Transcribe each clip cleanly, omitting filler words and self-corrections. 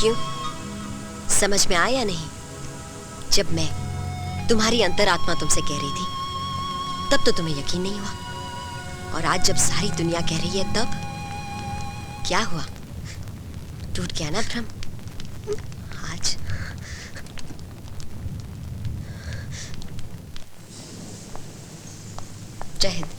क्यों, समझ में आया या नहीं? जब मैं तुम्हारी अंतरात्मा तुमसे कह रही थी तब तो तुम्हें यकीन नहीं हुआ, और आज जब सारी दुनिया कह रही है तब क्या हुआ? टूट गया ना भ्रम? आज जय हिंद।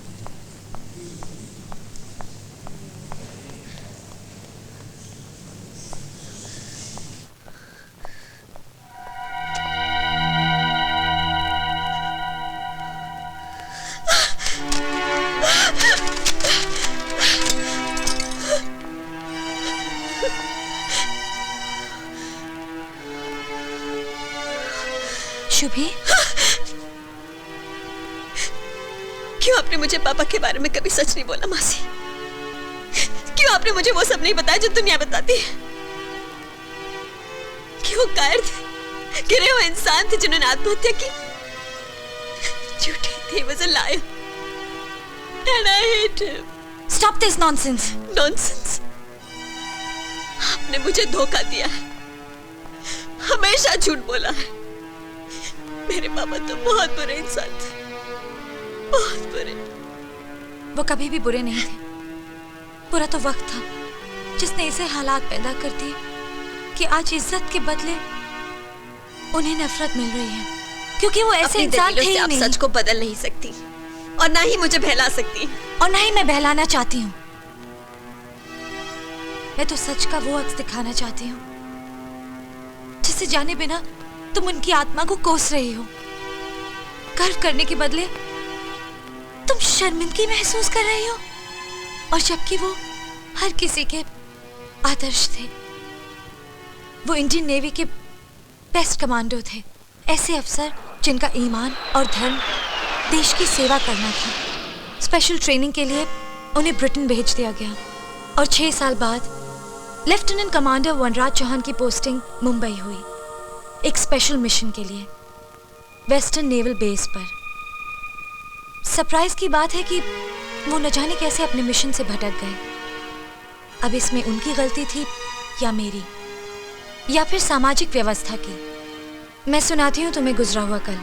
शुभी, क्यों आपने मुझे पापा के बारे में कभी सच नहीं बोला मासी? क्यों आपने मुझे वो सब नहीं बताया जो दुनिया बताती है? कि वो कायर थे, गिरे हुए इंसान थे जिन्होंने आत्महत्या की? झूठे थे, was a liar. And I hate him. Stop this nonsense. Nonsense. आपने मुझे धोखा दिया है, हमेशा झूठ बोला है। मेरे पापा तो बहुत बुरे इंसान थे, बहुत बुरे। वो कभी भी बुरे नहीं थे। बुरा तो वक्त था जिसने ऐसे हालात पैदा कर दिए कि आज इज्जत के बदले उन्हें नफरत मिल रही है, क्योंकि वो ऐसे इंसान थे ही नहीं। आप सच को बदल नहीं सकती और ना ही मुझे बहला सकती, और ना ही मैं बहलाना चाहती हूँ। मैं तो सच का वो अक्स दिखाना चाहती हूँ जिसे जाने बिना तुम उनकी आत्मा को कोस रही हो। गर्व करने के बदले तुम शर्मिंदगी महसूस कर रही हो, और जबकि वो हर किसी के आदर्श थे। वो इंडियन नेवी के बेस्ट कमांडो थे, ऐसे अफसर जिनका ईमान और धर्म देश की सेवा करना था। स्पेशल ट्रेनिंग के लिए उन्हें ब्रिटेन भेज दिया गया, और 6 साल बाद लेफ्टिनेंट कमांडर वनराज चौहान की पोस्टिंग मुंबई हुई, एक स्पेशल मिशन के लिए वेस्टर्न नेवल बेस पर। सरप्राइज की बात है कि वो न जाने कैसे अपने मिशन से भटक गए। अब इसमें उनकी गलती थी या मेरी, या फिर सामाजिक व्यवस्था की। मैं सुनाती हूँ तुम्हें गुजरा हुआ कल,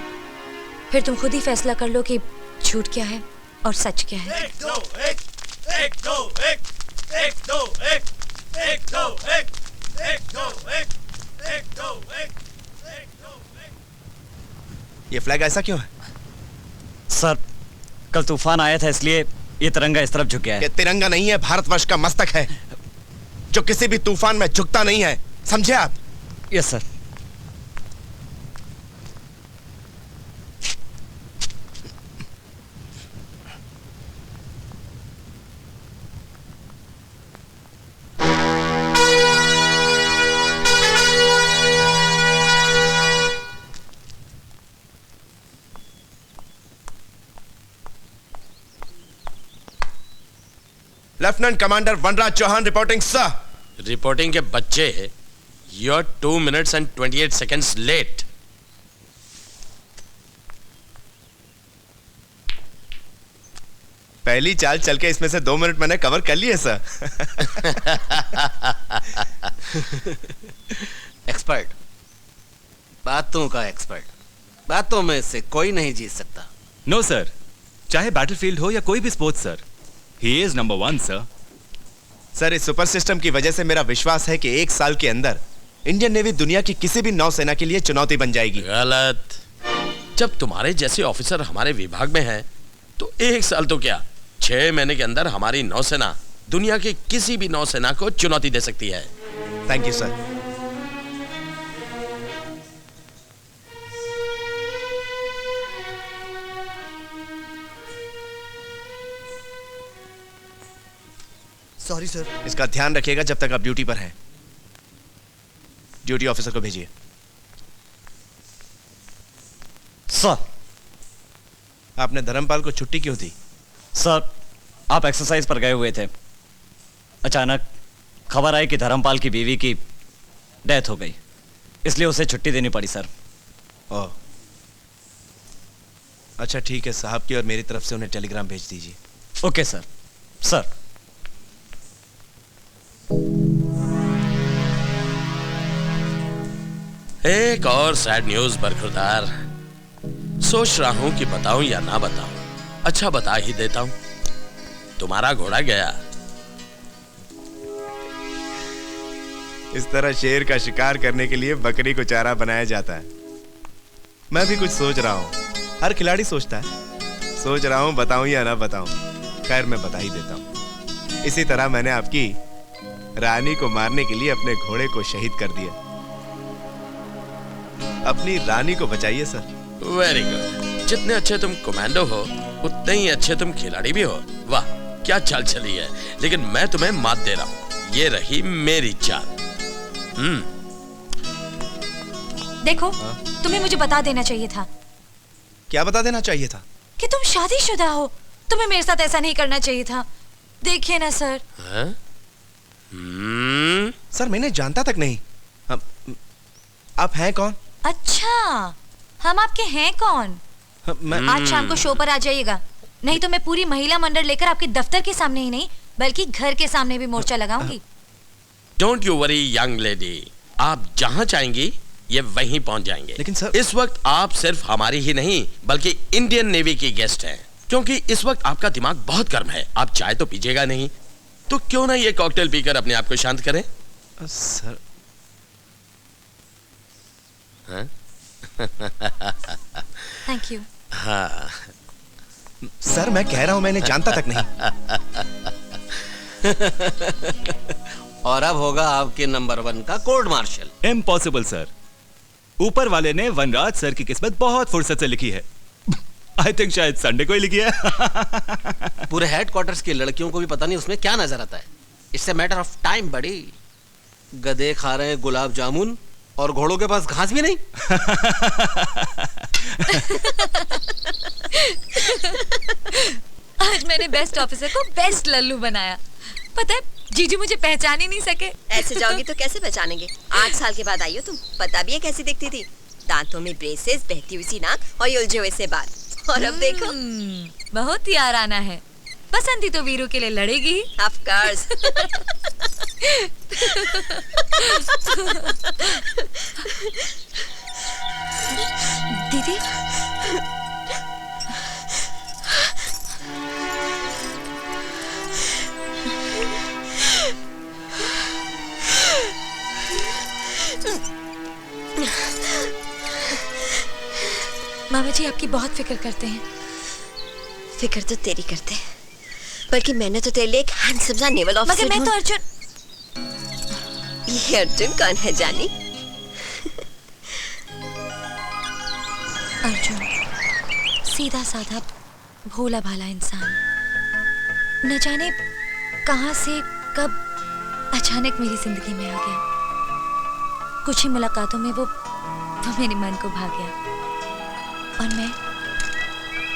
फिर तुम खुद ही फैसला कर लो कि झूठ क्या है और सच क्या है। एक दो एक, एक दो एक, एक दो एक, एक दो एक, एक दो एक, एक दो एक, एक दो एक। ये फ्लैग ऐसा क्यों है? सर, कल तूफान आया था इसलिए ये तिरंगा इस तरफ झुक गया है। ये तिरंगा नहीं है, भारतवर्ष का मस्तक है जो किसी भी तूफान में झुकता नहीं है, समझे आप? Yes sir. Lieutenant commander Vanraj Chauhan reporting sir. Reporting के बच्चे, you are 2 minutes and 28 seconds late. पहली चाल चल के इसमें से 2 मिनट मैंने कवर कर लिए सर। एक्सपर्ट, बातों का एक्सपर्ट, बातों में से कोई नहीं जीत सकता। नो सर, चाहे बैटलफील्ड हो या कोई भी sports sir, he is number 1 sir. Sir, इस सुपर सिस्टम की वजह से मेरा विश्वास है कि 1 साल के अंदर इंडियन नेवी दुनिया की किसी भी नौसेना के लिए चुनौती बन जाएगी। गलत। जब तुम्हारे जैसे ऑफिसर हमारे विभाग में हैं, तो 1 साल तो क्या, 6 महीने के अंदर हमारी नौसेना दुनिया की किसी भी नौसेना को चुनौती दे सकती है। Thank you sir. Sorry sir. इसका ध्यान रखिएगा जब तक आप ड्यूटी पर हैं। ड्यूटी ऑफिसर को भेजिए। सर, आपने धर्मपाल को छुट्टी क्यों दी? सर, आप एक्सरसाइज पर गए हुए थे, अचानक खबर आई कि धर्मपाल की बीवी की डेथ हो गई, इसलिए उसे छुट्टी देनी पड़ी सर। ओह, अच्छा ठीक है, साहब की और मेरी तरफ से उन्हें टेलीग्राम भेज दीजिए। Okay sir. सर, एक और सैड न्यूज बरखुरदार। सोच रहा हूं कि बताऊं या ना बताऊं। अच्छा, बता ही देता हूं। तुम्हारा घोड़ा गया। इस तरह शेर का शिकार करने के लिए बकरी को चारा बनाया जाता है। मैं भी कुछ सोच रहा हूं। हर खिलाड़ी सोचता है। सोच रहा हूं बताऊं या ना बताऊं। खैर, मैं बता ही देता हूं। इसी तरह मैंने आपकी रानी को मारने के लिए अपने घोड़े को शहीद कर दिया। अपनी रानी को बचाइए सर। Very good. जितने अच्छे तुम कमांडो हो उतने ही अच्छे तुम खिलाड़ी भी हो। वाह, क्या चाल चली है। लेकिन मैं तुम्हें मात दे रहा हूं। ये रही मेरी चाल। देखो, तुम्हें मुझे बता देना चाहिए था। क्या बता देना चाहिए था? कि तुम शादीशुदा हो। तुम्हें मेरे साथ ऐसा नहीं करना चाहिए था। देखिए ना सर। सर, मैंने जानता तक नहीं। आप हैं कौन? अच्छा, हम आपके हैं कौन? आज शाम को शो पर आ जाइएगा, नहीं तो मैं पूरी महिला मंडल लेकर आपके दफ्तर के सामने ही नहीं बल्कि घर के सामने भी मोर्चा लगाऊंगी। Don't you worry young lady, आप जहां चाहेंगी ये वहीं पहुंच जाएंगे। लेकिन सर, इस वक्त आप सिर्फ हमारी ही नहीं बल्कि इंडियन नेवी की गेस्ट हैं। क्योंकि इस वक्त आपका दिमाग बहुत गर्म है। आप चाय तो पीजिएगा नहीं, तो क्यों ना ये कॉकटेल पीकर अपने आप को शांत करें। सर। Thank you. हाँ सर, मैं कह रहा हूं मैंने जानता तक नहीं। और अब होगा आपके नंबर 1 का कोर्ट मार्शल। Impossible sir. ऊपर वाले ने वनराज सर की किस्मत बहुत फुर्सत से लिखी है। आई थिंक शायद संडे को ही लिखी है। पूरे हेडक्वार्टर्स की लड़कियों को भी पता नहीं उसमें क्या नजर आता है। It's a matter of time बड़ी। गधे खा रहे हैं गुलाब जामुन और घोड़ों के पास घास भी नहीं। आज मैंने बेस्ट ऑफिसर को बेस्ट लल्लू बनाया। पता है, जीजू मुझे पहचान ही नहीं सके। ऐसे जाओगी तो कैसे पहचानेंगे? 8 साल के बाद आई हो तुम। पता भी है कैसी दिखती थी? दांतों में ब्रेसेस, बहती हुई सी नाक और ये उलझे हुए से बाल। और अब देखो। बहुत याराना है। बसंती तो वीरू के लिए लड़ेगी ही। Of course. दीदी, मामा जी आपकी बहुत फिक्र करते हैं। फिक्र तो तेरी करते हैं, बल्कि मैंने तो तेरे लिए एक हैंडसम सा नेवल ऑफिसर। मगर मैं तो अर्जुन। ये अर्जुन कौन है जानी? अर्जुन सीधा साधा भोला भाला इंसान, न जाने कहां से कब अचानक मेरी जिंदगी में आ गया। कुछ ही मुलाकातों में वो मेरे मन को भा गया और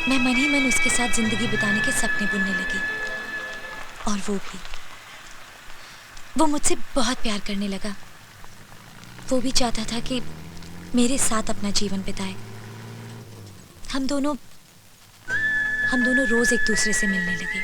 मैं मन ही मन उसके साथ जिंदगी बिताने के सपने बुनने लगी। और वो मुझसे बहुत प्यार करने लगा। वो भी चाहता था कि मेरे साथ अपना जीवन बिताए। हम दोनों रोज एक दूसरे से मिलने लगे।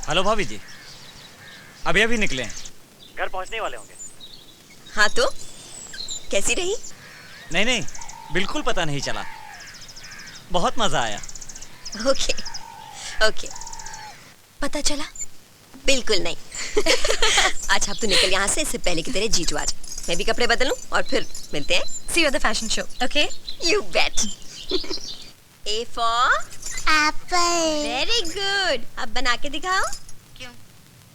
हेलो भाभी जी, अभी निकले हैं। घर पहुंचने वाले होंगे। हाँ तो कैसी रही? नहीं नहीं, बिल्कुल पता नहीं चला। बहुत मजा आया। Okay okay. पता चला? बिल्कुल नहीं। अच्छा अब तू निकल यहाँ से, इससे पहले कि तेरे जीजू आ जाए। मैं भी कपड़े बदलूं और फिर मिलते हैं। See you at the fashion show, okay? You bet. A for Apple. very good. अब बना के दिखाओ। क्यों?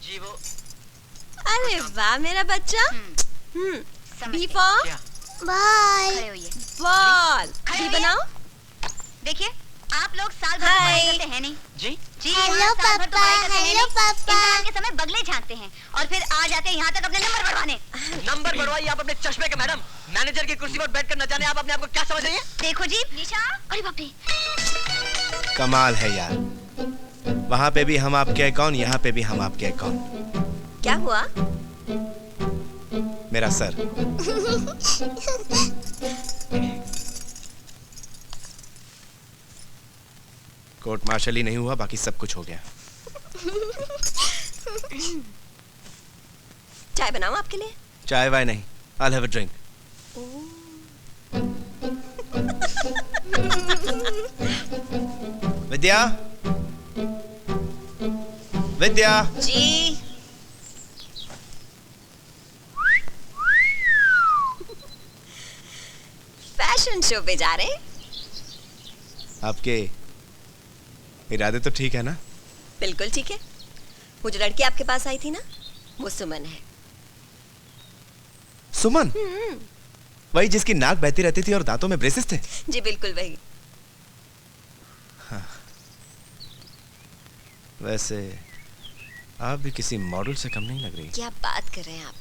जी वो अरे वाह मेरा बच्चा। B for by. ball. B बनाओ। देखिए आप लोग साल भर Hi. पढ़ाई करते हैं नहीं जी जी हेलो हाँ, साल भर तो पापा, पढ़ाई करते हैं हेलो नहीं। पापा। इम्तिहान के समय बगले झांकते हैं और फिर आ जाते हैं यहाँ तक अपने नंबर बढ़वाने। नंबर बढ़वाइए आप अपने चश्मे के मैडम। मैनेजर की कुर्सी पर बैठकर न जाने आप अपने आप को क्या समझ रही हैं? देखो जी निशा, अरे बाप रे। कमाल है यार, वहां पे भी हम आपके कौन, यहाँ पे भी हम आपके कौन। क्या हुआ? मेरा सर। कोर्ट मार्शल ही नहीं हुआ, बाकी सब कुछ हो गया। चाय बनाऊं आपके लिए? चाय वाय नहीं, I'll have a drink. Vidya, Vidya. Ji. Fashion show पे जा रहे हैं? आपके इरादे तो ठीक है ना? बिल्कुल ठीक है। वो जो लड़की आपके पास आई थी ना, वो सुमन है। सुमन? वही जिसकी नाक बहती रहती थी और दांतों में ब्रेसेस थे? जी बिल्कुल वही। हाँ। वैसे आप भी किसी मॉडल से कम नहीं लग रही। क्या बात कर रहे हैं आप?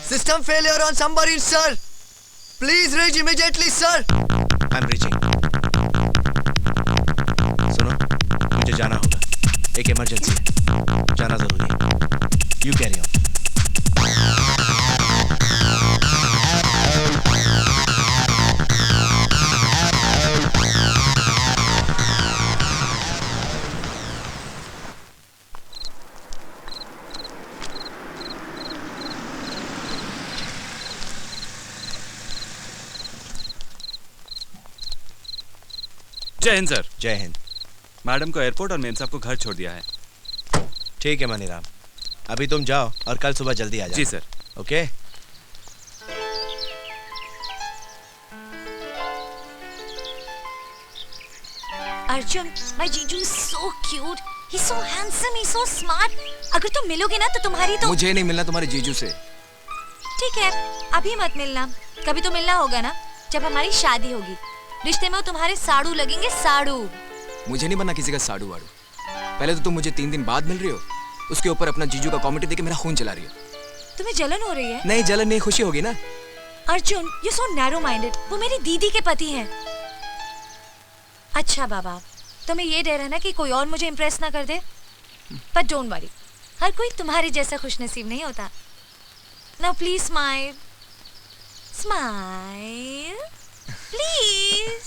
System failure on submarine, sir. Please reach immediately, sir. I'm reaching. सुनो, मुझे जाना होगा। एक इमरजेंसी है, जाना जरूरी है। You carry on. जय हिंद सर। जय हिंद। मैडम को एयरपोर्ट और मेम साहब को घर छोड़ दिया है। ठीक है मनीराम, अभी तुम जाओ और कल सुबह जल्दी आ जाओ। जी सर। ओके। अर्जुन, my जीजू is so cute. He's so handsome, he's so smart. अगर तुम मिलोगे ना तो तुम्हारी तो मुझे नहीं मिलना तुम्हारे जीजू से। ठीक है, अभी मत मिलना। कभी तो मिलना होगा ना, जब हमारी शादी होगी। रिश्ते में वो तुम्हारे साड़ू लगेंगे, साड़ू। मुझे नहीं बनना किसी का साड़ू वाड़ू। पहले तो तुम मुझे 3 दिन बाद मिल रही हो, उसके ऊपर अपना जीजू का कॉमेडी देके मेरा खून चला रही हो। तुम्हें जलन हो रही है? नहीं जलन नहीं, खुशी होगी ना। Arjun, you so narrow minded. वो मेरी दीदी के पति हैं। अच्छा बाबा, तुम्हें ये डर है ना कि कोई और मुझे इम्प्रेस ना कर दे, पर डोंट वरी, हर कोई तुम्हारे जैसा खुशनसीब नहीं होता। Now please smile, smile please,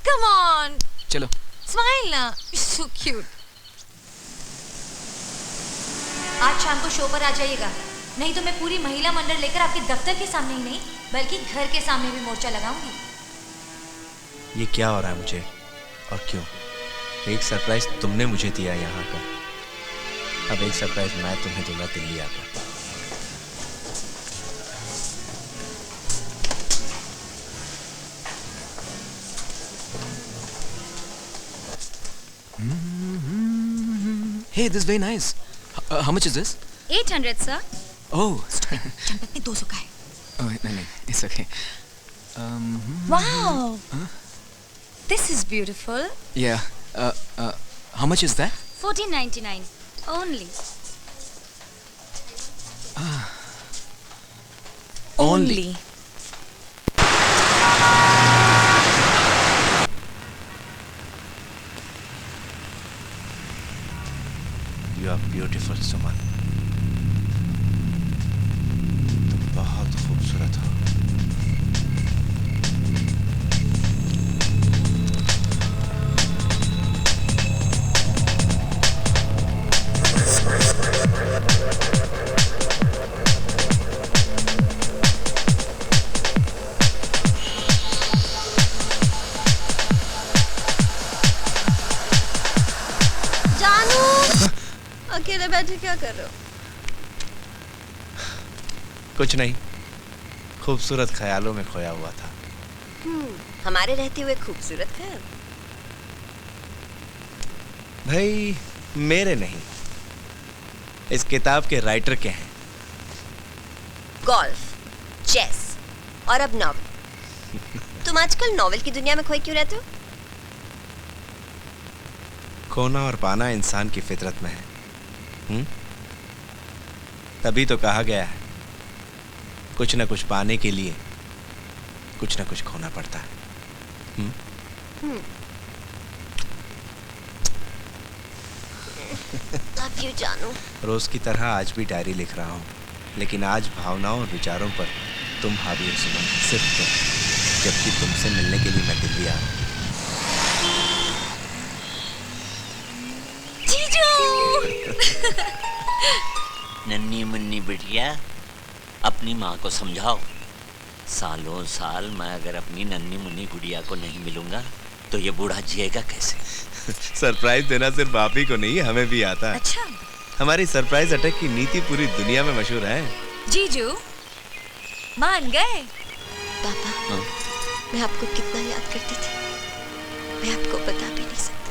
come on, चलो स्माइल ना, सो क्यूट। आज शाम को शो पर आ जाइएगा, नहीं तो मैं पूरी महिला मंडल लेकर आपके दफ्तर के सामने ही नहीं बल्कि घर के सामने भी मोर्चा लगाऊंगी। ये क्या हो रहा है मुझे और क्यों? एक सरप्राइज तुमने मुझे दिया यहाँ का, अब एक सरप्राइज मैं तुम्हें दूंगा दिल्ली आकर। Hey, this is very nice. How much is this? 800 sir. Oh. Champak में 200 का है। Oh, नहीं, it's okay. Wow. This is beautiful. Yeah. How much is that? 14.99 only. Only. You are beautiful, सुमन। तुम बहुत खूबसूरत हो। अकेले बैठे क्या कर रहे हो? कुछ नहीं, खूबसूरत ख्यालों में खोया हुआ था। हमारे रहते हुए खूबसूरत ख्याल? भाई मेरे नहीं, इस किताब के राइटर के हैं। गोल्फ, चेस और अब नॉवल। तुम आजकल नॉवल की दुनिया में खोए क्यों रहते हो? खोना और पाना इंसान की फितरत में है। तभी तो कहा गया है, कुछ न कुछ पाने के लिए कुछ न कुछ खोना पड़ता है। Love you, जानू। रोज की तरह आज भी डायरी लिख रहा हूँ, लेकिन आज भावनाओं और विचारों पर तुम हावी हो सुमन, सिर्फ तुम, जबकि तुमसे मिलने के लिए मैं दिल्ली आ रहा हूँ। नन्ही मुन्नी बिटिया, अपनी माँ को समझाओ। सालों साल मैं अगर अपनी नन्ही मुन्नी गुड़िया को नहीं मिलूंगा तो ये बूढ़ा जिएगा कैसे? सरप्राइज देना सिर्फ आप ही को नहीं, हमें भी आता है। अच्छा। हमारी सरप्राइज अटैक की नीति पूरी दुनिया में मशहूर है। जीजू मान गए? पापा, मैं आपको कितना याद करती थी, मैं आपको बता भी नहीं सकती।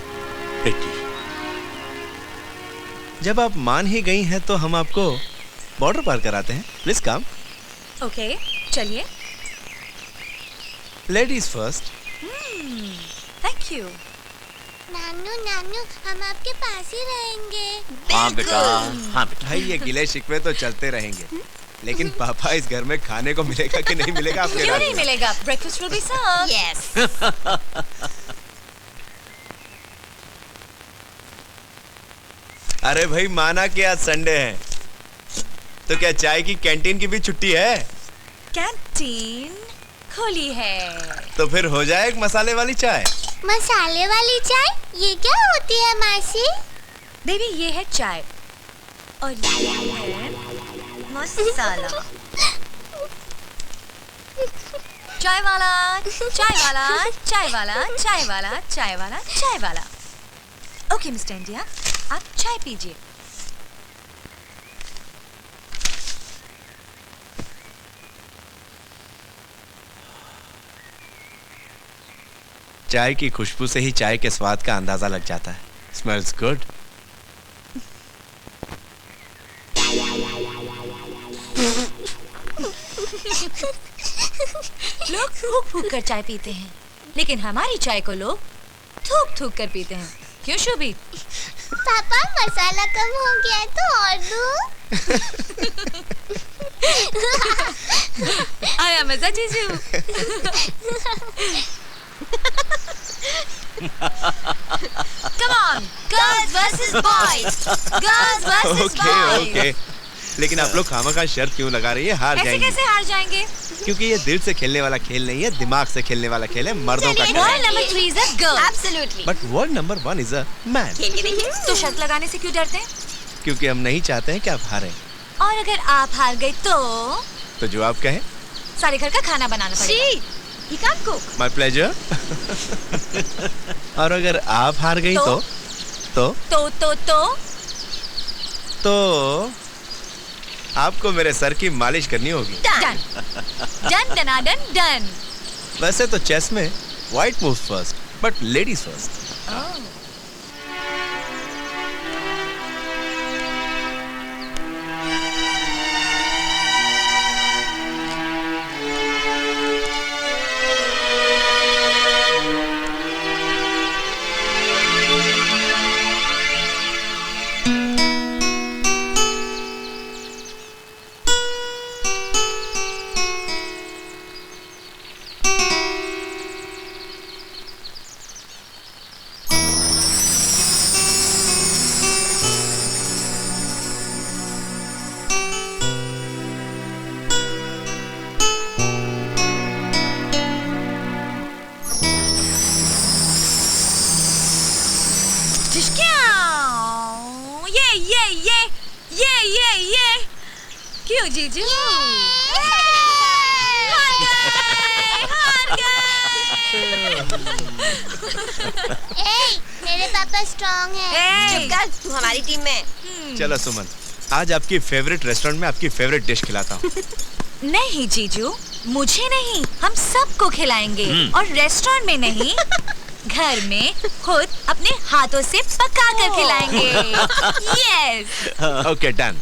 बेटी, जब आप मान ही गई हैं तो हम आपको बॉर्डर पार कराते हैं। Please come. ओके, चलिए। Ladies first. Thank you. नानू नानू, हम आपके पास ही रहेंगे। हाँ बेटा, हाँ बेटा। भाई ये गिले शिकवे तो चलते रहेंगे, लेकिन पापा इस घर में खाने को मिलेगा कि नहीं मिलेगा आपके? क्यों नहीं मिलेगा? Breakfast will be served. Yes. अरे भाई माना कि आज संडे है, तो क्या चाय की कैंटीन की भी छुट्टी है? कैंटीन खुली है। तो फिर हो जाए एक मसाले वाली चाय। मसाले वाली चाय? ये क्या होती है मासी? बेबी ये है चाय और ये है मसाला। चाय वाला, चाय वाला, चाय वाला, चाय वाला, चाय वाला, चाय वाला। ओके मिस्टर इंडिया, आप चाय पीजिए। चाय की खुशबू से ही चाय के स्वाद का अंदाजा लग जाता है। Smells good. लोग फूक फूक कर चाय पीते हैं, लेकिन हमारी चाय को लोग थूक थूक कर पीते हैं। क्यों शुभी? पापा मसाला कम हो गया है तो और दूं? आया मजा जीजू। Come on, girls versus boys. Girls versus okay boys. Okay, लेकिन आप लोग खामखा शर्त क्यों लगा रही है? हार ऐसे जाएंगे। कैसे हार जाएंगे? क्योंकि ये दिल से खेलने वाला खेल नहीं है, दिमाग से खेलने वाला खेल है, मर्दों का खेल Rule है। number 3 is a girl. Absolutely. But word number 1 is a man. खेलिए देखिए। तो शर्त लगाने से क्यों डरते हैं? क्योंकि हम नहीं चाहते हैं कि आप हारें। और अगर आप हार गए तो तो जो आप कहें। सारे घर का खाना बनाना पड़ेगा। She, he can't cook. My pleasure. और अगर आप हार गई तो? तो आपको मेरे सर की मालिश करनी होगी। Done done done. वैसे तो चेस में white moves first, but ladies first. ये क्यों जीजू? हार गए। मेरे पापा स्ट्रांग है। चुप कर, तू हमारी टीम में। चलो सुमन, आज आपकी फेवरेट रेस्टोरेंट में आपकी फेवरेट डिश खिलाता हूँ। नहीं जीजू, मुझे नहीं, हम सबको खिलाएंगे। और रेस्टोरेंट में नहीं, घर में खुद अपने हाथों से पका कर खिलाएंगे। यस। Okay done.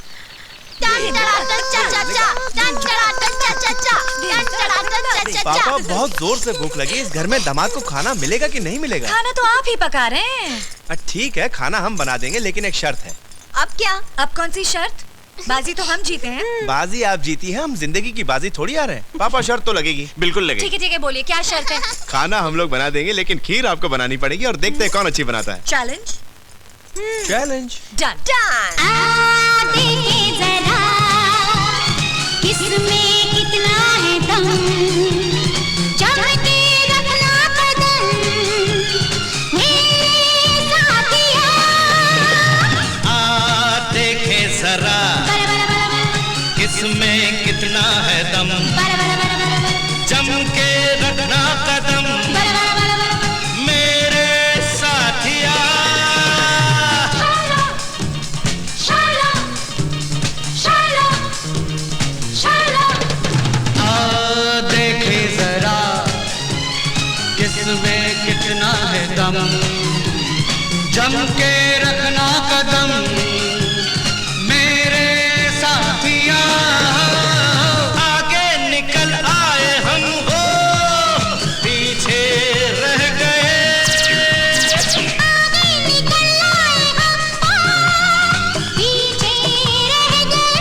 पापा बहुत जोर से भूख लगी, इस घर में दामाद को खाना मिलेगा कि नहीं मिलेगा? खाना तो आप ही पका रहे हैं। ठीक है, खाना हम बना देंगे, लेकिन एक शर्त है। अब क्या? अब कौन सी शर्त? बाजी तो हम जीते हैं। बाजी आप जीती हैं, हम जिंदगी की बाजी थोड़ी आ रहे हैं। पापा शर्त तो लगेगी। बिल्कुल लगेगी। ठीक है बोलिए, क्या शर्त है? खाना हम लोग बना देंगे, लेकिन खीर आपको बनानी पड़ेगी, और देखते हैं कौन अच्छी बनाता है। चैलेंज। Challenge done. देखिए जरा किसमें कितना है दम, जम के रखना कदम मेरे साथिया। देखे जरा किसमें कितना है दम, जम के रखना कदम मेरे साथिया। देखे जरा किसमें कितना है दम, जम के रखना कदम मेरे साथिया। आगे निकल आए हम हो, पीछे रह गए। आगे निकल आए हम हो, पीछे रह गए।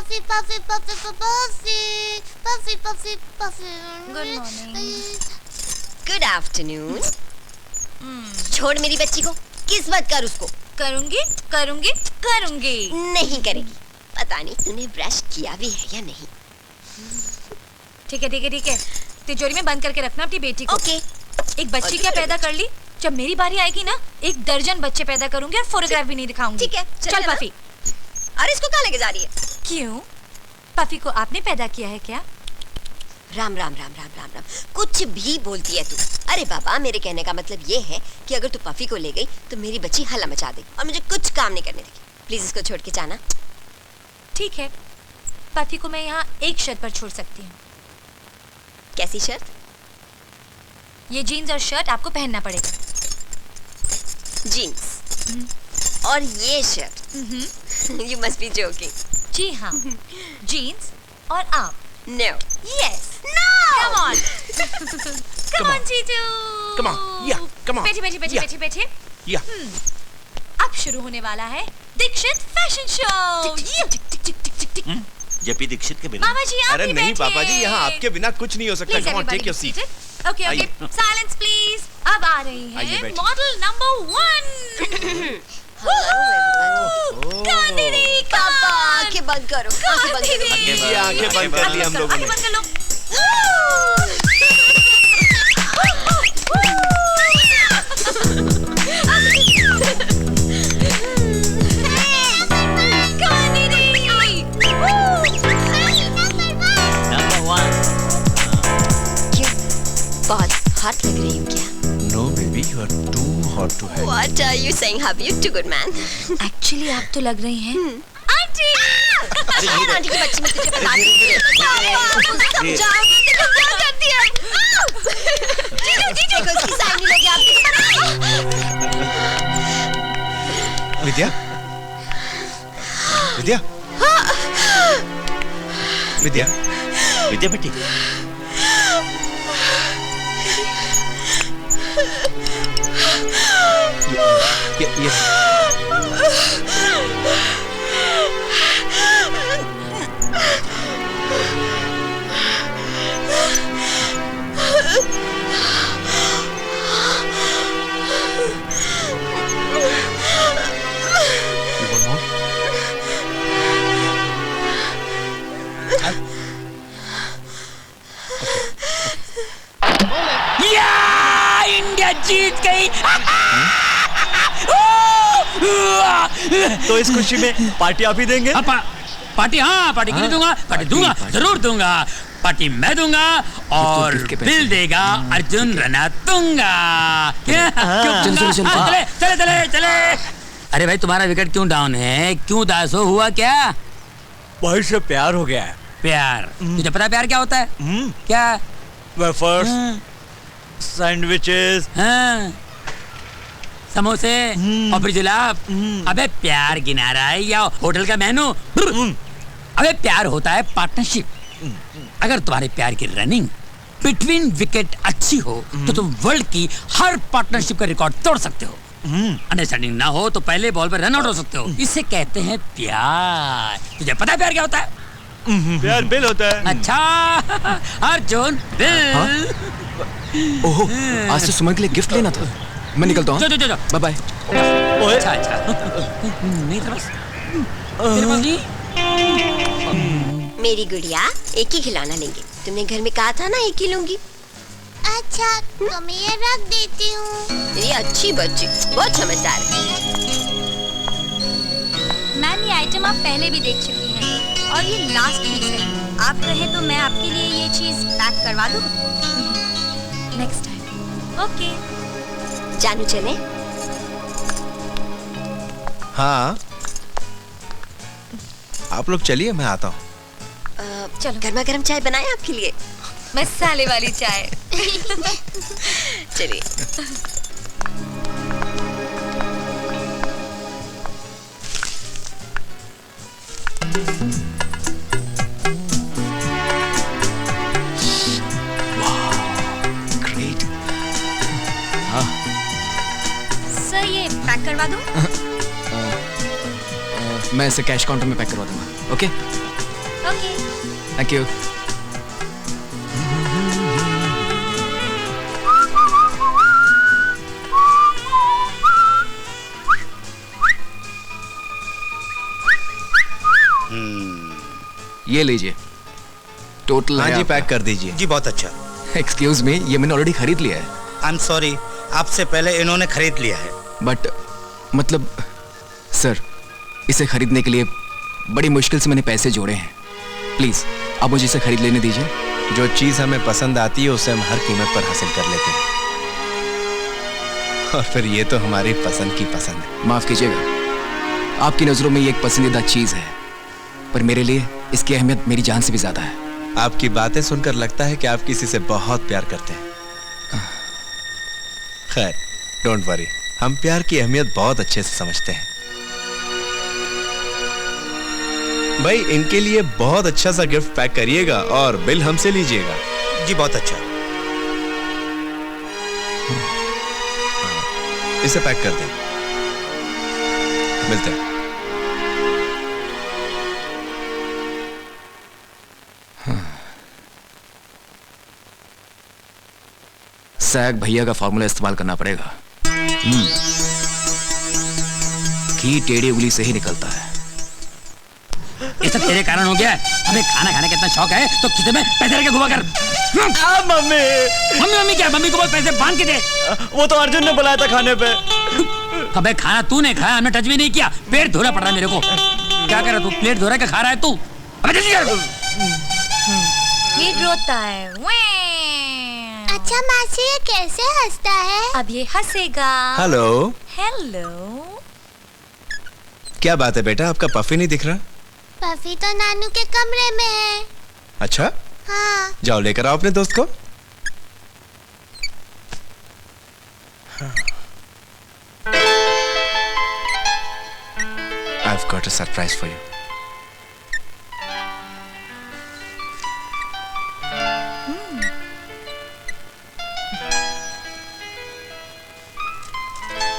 Puffy, puffy, puffy, puffy, puffy, puffy, puffy. Good morning. Good afternoon. छोड़ मेरी बच्ची को, किस बात कर उसको। करूंगी करूंगी करूंगी। नहीं करेगी, पता नहीं तूने ब्रश किया भी है या नहीं। ठीक है ठीक है ठीक है, तिजोरी में बंद करके रखना अपनी बेटी को। ओके। एक बच्ची क्या पैदा कर ली, जब मेरी बारी आएगी ना 1 दर्जन बच्चे पैदा करूंगी और फोटोग्राफ भी नहीं दिखाऊंगी। ठीक है, चल पफी। अरे इसको कहाँ लेके जा रही है? क्यों? पफी को आपने पैदा किया है क्या? राम राम राम राम राम राम, कुछ भी बोलती है तू। अरे बाबा, मेरे कहने का मतलब ये है कि अगर तू पफी को ले गई तो मेरी बच्ची हल्ला मचा देगी और मुझे कुछ काम नहीं करने देगी। प्लीज इसको छोड़ के जाना। ठीक है, पफी को मैं यहाँ एक शर्त पर छोड़ सकती हूँ। कैसी शर्त? ये जीन्स और शर्ट आपको पहनना पड़ेगा। जीन्स और ये shirt? You must be joking. जी हाँ, जीन्स और आप। No. Yes. No. Come on. Come on जीजू। Come on. Yeah, come on. बैठिए बैठिए बैठिए Yeah. बैठिए बैठिए। Yeah. अब शुरू होने वाला है Dikshit fashion show. JP Dikshit के बिना। मामा जी आप अरे भी नहीं बैठिए। पापा जी, यहाँ आपके बिना कुछ नहीं हो सकता। Please come on, everybody take your be seat. seated. Okay, okay. आइए। Silence please. अब आ रही आइए, है बैठिए। Model number 1। गांधी पापा आंखें बंद करो, आंखें बंद करो। ये आंखें बंद कर ली हम लोगों ने। बंद कर लो। बहुत हॉट लग रही हूँ क्या? No baby, you are too hot to handle. What are you saying, hubby? You're too good man. Actually आप तो लग रही हैं आंटी। अरे आंटी की बच्ची में तुझे बता दी। समझाओ, देखो क्या करती है। जीजू जीजू को इसकी साइन नहीं लोगे आप, देखो पता। विद्या? विद्या? विद्या? विद्या बेटी। ये इंडिया जीत गई। तो इस खुशी में पार्टी आप ही देंगे? पार्टी हाँ, पार्टी क्यों दूंगा, पार्टी दूंगा, जरूर दूंगा। पार्टी मैं दूंगा और बिल देगा अर्जुन रणतुंगा। चले चले चले चले। अरे भाई तुम्हारा विकेट क्यों डाउन है, क्यों दास हो, हुआ क्या? भाई से प्यार हो गया है। प्यार? तुझे पता प्यार क्या होता है? क्या? वेफर्स, सैंडविचेस, समोसे और फिर जुलाब। अबे प्यार गिना रहा है या होटल का मेनू? अबे प्यार होता है पार्टनरशिप। अगर तुम्हारे प्यार की रनिंग बिटवीन विकेट अच्छी हो तो तुम वर्ल्ड की हर पार्टनरशिप का रिकॉर्ड तोड़ सकते हो। अंडरस्टैंडिंग ना हो तो पहले बॉल पर रन आउट हो सकते हो। इसे कहते हैं प्यार। तुझे पता है प्यार क्या होता है? प्यार बिल होता है। अच्छा अर्जुन बिल। ओहो, आज तो सुमन के लिए गिफ्ट लेना था। मैं निकलता हूँ। जो बाय बाय। अच्छा नहीं था बस। तेरे पास नहीं? मेरी गुड़िया एक ही खिलौना लेंगे, तुमने घर में कहा था ना एक ही लूंगी। अच्छा तो मैं ये रख देती हूँ। ये अच्छी बच्ची, बहुत समझदार है। मैम ये आइटम आप पहले भी देख चुकी हैं और ये लास्ट पीस है। आप कहें तो मैं आपके लिए ये चीज पैक करवा दूँ? Next time. ओके। जानू चले? हाँ, आप लोग चलिए, मैं आता हूँ। चलो, गर्मा गर्म चाय बनाए आपके लिए। मसाले वाली चाय। चलिए। ग्रेट। हाँ। सर ये पैक करवा दूँ? मैं इसे कैश काउंटर में पैक करवा दूंगा। ओके? Thank you. ये लीजिए, टोटल हाँ जी, पैक कर दीजिए। जी बहुत अच्छा। एक्सक्यूज मी, ये मैंने ऑलरेडी खरीद लिया है। आई एम सॉरी, आपसे पहले इन्होंने खरीद लिया है। बट मतलब सर, इसे खरीदने के लिए बड़ी मुश्किल से मैंने पैसे जोड़े हैं। प्लीज आप मुझे इसे खरीद लेने दीजिए। जो चीज हमें पसंद आती है उसे हम हर कीमत पर हासिल कर लेते हैं, और फिर ये तो हमारी पसंद की पसंद है। माफ कीजिएगा, आपकी नजरों में ये एक पसंदीदा चीज है, पर मेरे लिए इसकी अहमियत मेरी जान से भी ज्यादा है। आपकी बातें सुनकर लगता है कि आप किसी से बहुत प्यार करते हैं। खैर, डोंट वरी, हम प्यार की अहमियत बहुत अच्छे से समझते हैं। भाई, इनके लिए बहुत अच्छा सा गिफ्ट पैक करिएगा और बिल हमसे लीजिएगा। जी बहुत अच्छा। इसे पैक कर दें, मिलते हैं। सैग भैया का फॉर्मूला इस्तेमाल करना पड़ेगा। घी टेढ़ी उंगली से ही निकलता है। ये सब तेरे कारण हो गया। हमें खाना खाने का इतना शौक है तो किसी में पैसे लेके घुमा कर। मम्मी मम्मी क्या? मम्मी को बोल पैसे बांध के दे। वो तो अर्जुन ने बुलाया था खाने पे। अबे खाना तूने खाया, हमने टच भी नहीं किया। पेट धोना पड़ रहा है मेरे को। क्या कर रहा तू? प्लेट धो रहा है क्या खा रहा है तू? अबे जल्दी कर। ये रोता है। अच्छा मासी, ये कैसे हंसता है? अब ये हंसेगा। हेलो। हेलो। क्या बात है बेटा, आपका पफी नहीं दिख रहा? पफी तो नानू के कमरे में है। अच्छा, हाँ। जाओ लेकर आओ अपने दोस्त को। I've got a surprise for you.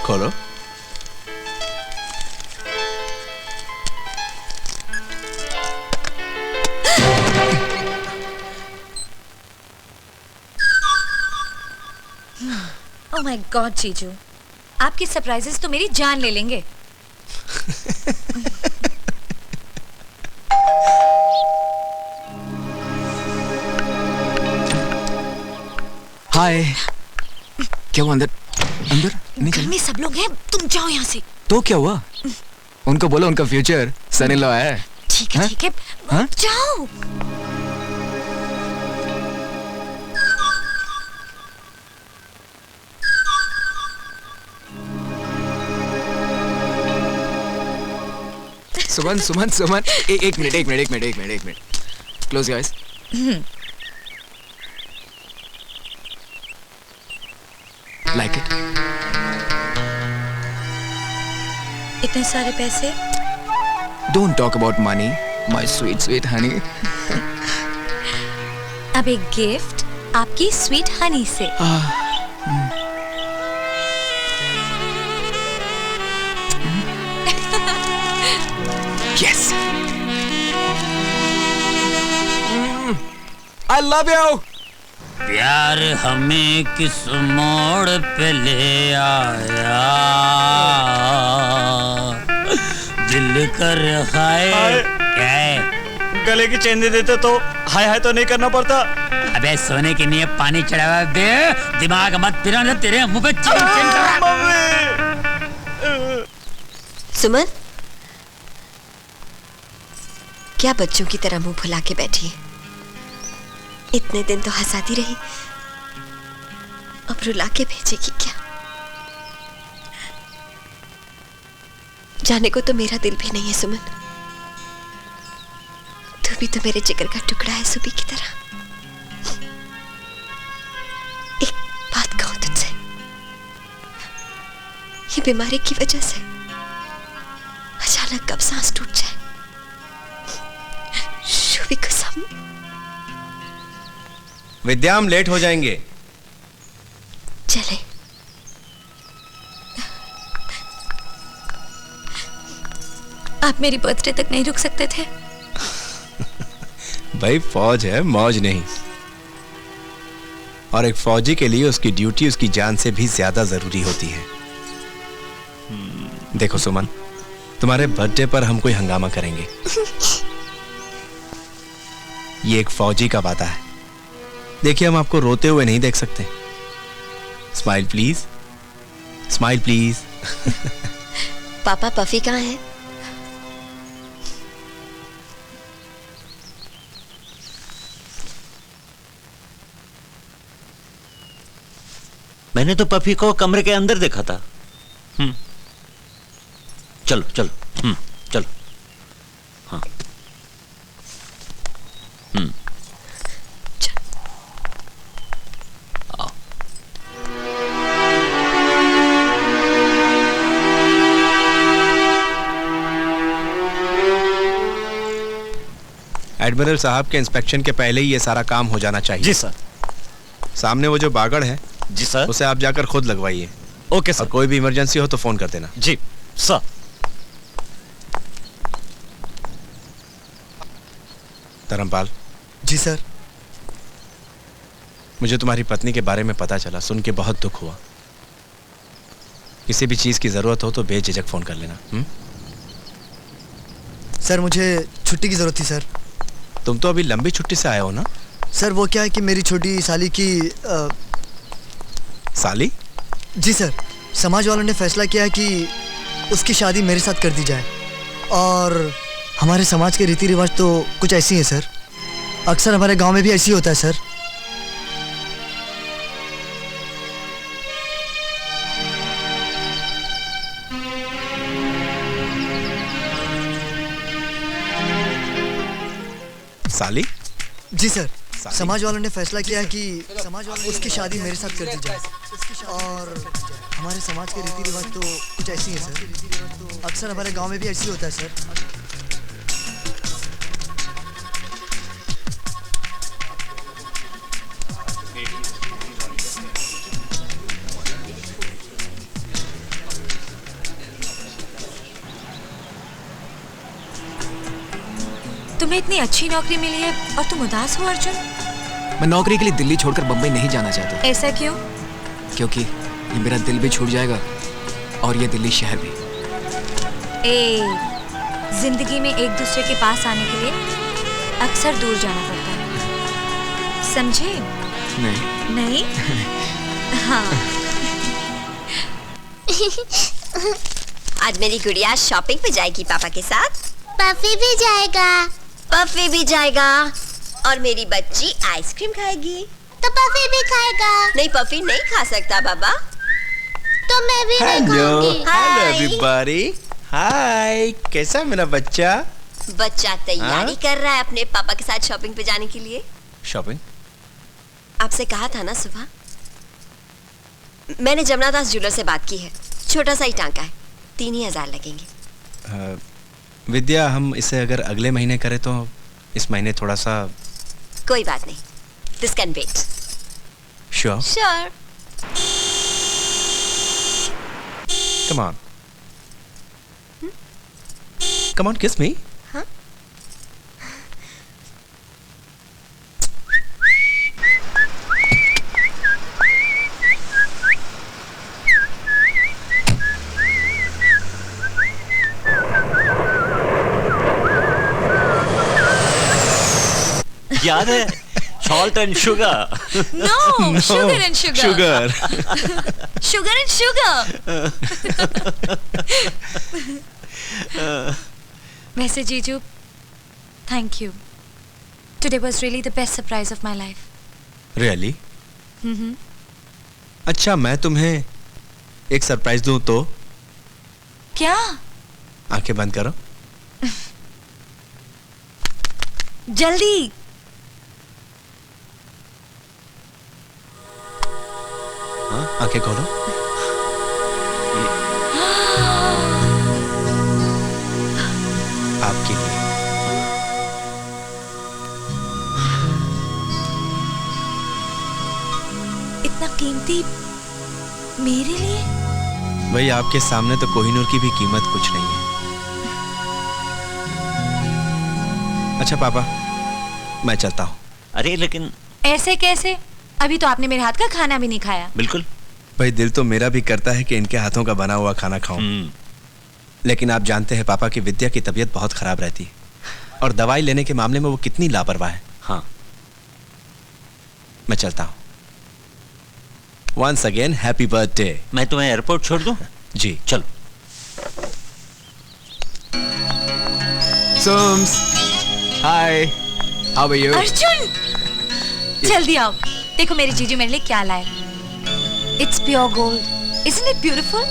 खोलो। ओह माय गॉड जीजू, आपके सरप्राइजेस तो मेरी जान ले लेंगे। हाय। क्या हुआ? अंदर अंदर नहीं घर में सब लोग हैं, तुम जाओ यहाँ से। तो क्या हुआ? उनको बोलो उनका फ्यूचर सन इन लॉ है। ठीक है ठीक है, हाँ? जाओ। सुमन सुमन सुमन, एक minute. Close your eyes. Like it? इतने सारे पैसे? Don't talk about money my sweet sweet Honey. अब एक गिफ्ट आपकी स्वीट हनी से। Yes. I love you. प्यार हमें किस मोड़ पे ले आया, दिल कर हाय। क्या है? गले की चेन दे देते तो हाय हाय तो नहीं करना पड़ता। अबे सोने के लिए पानी चढ़ावा दे, दिमाग मत फिरा, तेरे मुंह पे सुमन, क्या बच्चों की तरह मुंह फुला के बैठी है? इतने दिन तो हंसाती रही, अब रुला के भेजेगी क्या? जाने को तो मेरा दिल भी नहीं है सुमन, तू भी तो मेरे जिगर का टुकड़ा है सुबह की तरह। एक बात कहूं तुझसे, ये बीमारी की वजह से अचानक कब सांस टूट जाए, शुभी कसम। विद्या, हम लेट हो जाएंगे। चले। आप मेरी बर्थडे तक नहीं रुक सकते थे? भाई फौज है, मौज नहीं। और एक फौजी के लिए उसकी ड्यूटी उसकी जान से भी ज्यादा जरूरी होती है। देखो सुमन, तुम्हारे बर्थडे पर हम कोई हंगामा करेंगे। ये एक फौजी का वादा है। देखिए, हम आपको रोते हुए नहीं देख सकते। Smile please, smile please. पापा, पफी कहाँ है? मैंने तो पफी को कमरे के अंदर देखा था। चलो चलो, चलो। हाँ। आओ। एडमिरल साहब के इंस्पेक्शन के पहले ही ये सारा काम हो जाना चाहिए। जी सर। सामने वो जो बागड़ है, जी सर, उसे आप जाकर खुद लगवाइए। Okay sir. और कोई भी इमरजेंसी हो तो फोन कर देना। जी सर। धर्मपाल। जी सर। मुझे तुम्हारी पत्नी के बारे में पता चला, सुन के बहुत दुख हुआ। किसी भी चीज की जरूरत हो तो बेझिझक फोन कर लेना। सर, मुझे छुट्टी की जरूरत थी सर। तुम तो अभी लंबी छुट्टी से आए हो ना? सर, वो क्या है कि मेरी छोटी साली की साली? जी सर, समाज वालों ने फैसला किया है कि उसकी शादी मेरे साथ कर दी जाए। और हमारे समाज के रीति रिवाज तो कुछ ऐसी है सर। अक्सर हमारे गांव में भी ऐसी होता है सर। साली? जी सर, समाज वालों ने फैसला किया है कि समाज वालों उसकी शादी मेरे साथ कर दी जाए। और हमारे समाज के रीति रिवाज तो कुछ ऐसी है सर। अक्सर हमारे गांव में भी ऐसी होता है सर। तुम्हें इतनी अच्छी नौकरी मिली है और तुम उदास हो अर्जुन? मैं नौकरी के लिए दिल्ली छोड़कर बम्बई नहीं जाना चाहता। ऐसा क्यों? क्योंकि ये मेरा दिल भी छूट जाएगा और ये दिल्ली शहर भी। जिंदगी में एक दूसरे के पास आने के लिए अक्सर दूर जाना पड़ता है, समझे? नहीं। नहीं? हाँ। आज मेरी गुड़िया शॉपिंग पे जाएगी पापा के साथ। पफी भी जाएगा। पफी भी जाएगा। और मेरी बच्ची आइसक्रीम खाएगी। तो पफी भी खाएगा। नहीं, पफी नहीं खा सकता बाबा। तो मैं भी नहीं हेलो खाऊंगी। एवरीबॉडी। हाय, कैसा मेरा बच्चा? बच्चा तैयारी कर रहा है अपने पापा के साथ शॉपिंग पे जाने के लिए। शॉपिंग? आपसे कहा था ना सुबह। मैंने जमुना दास ज्वेलर से बात की है। छोटा सा ही टांका है, 3,000 लगेंगे। विद्या, हम इसे अगर अगले महीने करें तो इस महीने थोड़ा सा। कोई बात नहीं, this can wait. Sure? Sure. Come on, come on, kiss me. हाँ? याद है? Salt and sugar. No, sugar and sugar. Sugar. Sugar and sugar. वैसे जीजू, thank you. Today was really the best surprise of my life. Really? अच्छा, मैं तुम्हें एक surprise दूं तो? क्या? आंखें बंद करो। जल्दी। हाँ, आंखें खोलो। आपके लिए। इतना कीमती मेरे लिए? भाई, आपके सामने तो कोहिनूर की भी कीमत कुछ नहीं है। अच्छा पापा, मैं चलता हूँ। अरे लेकिन ऐसे कैसे? अभी तो आपने मेरे हाथ का खाना भी नहीं खाया। बिल्कुल। भाई दिल तो मेरा भी करता है कि इनके हाथों का बना हुआ खाना खाऊं, लेकिन आप जानते हैं पापा की विद्या की तबीयत बहुत खराब रहती है और दवाई लेने के मामले में वो कितनी लापरवाह है। हाँ, मैं चलता हूँ। Once again happy birthday. मैं तुम्हें एयरपोर्ट छोड़ दूं? जी चलो। Soms, hi, how are you? Arjun, जल्दी आओ, देखो मेरे जीजू मेरे लिए क्या लाए। It's pure gold, isn't it beautiful?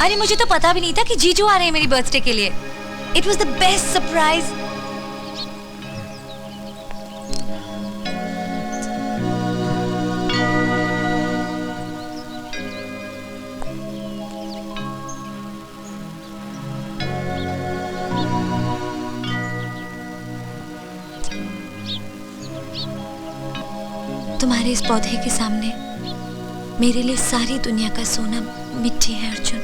अरे मुझे तो पता भी नहीं था कि जीजू आ रहे हैं मेरी बर्थडे के लिए। It was the best surprise. तुम्हारे इस पौधे के सामने मेरे लिए सारी दुनिया का सोना मिट्टी है अर्जुन।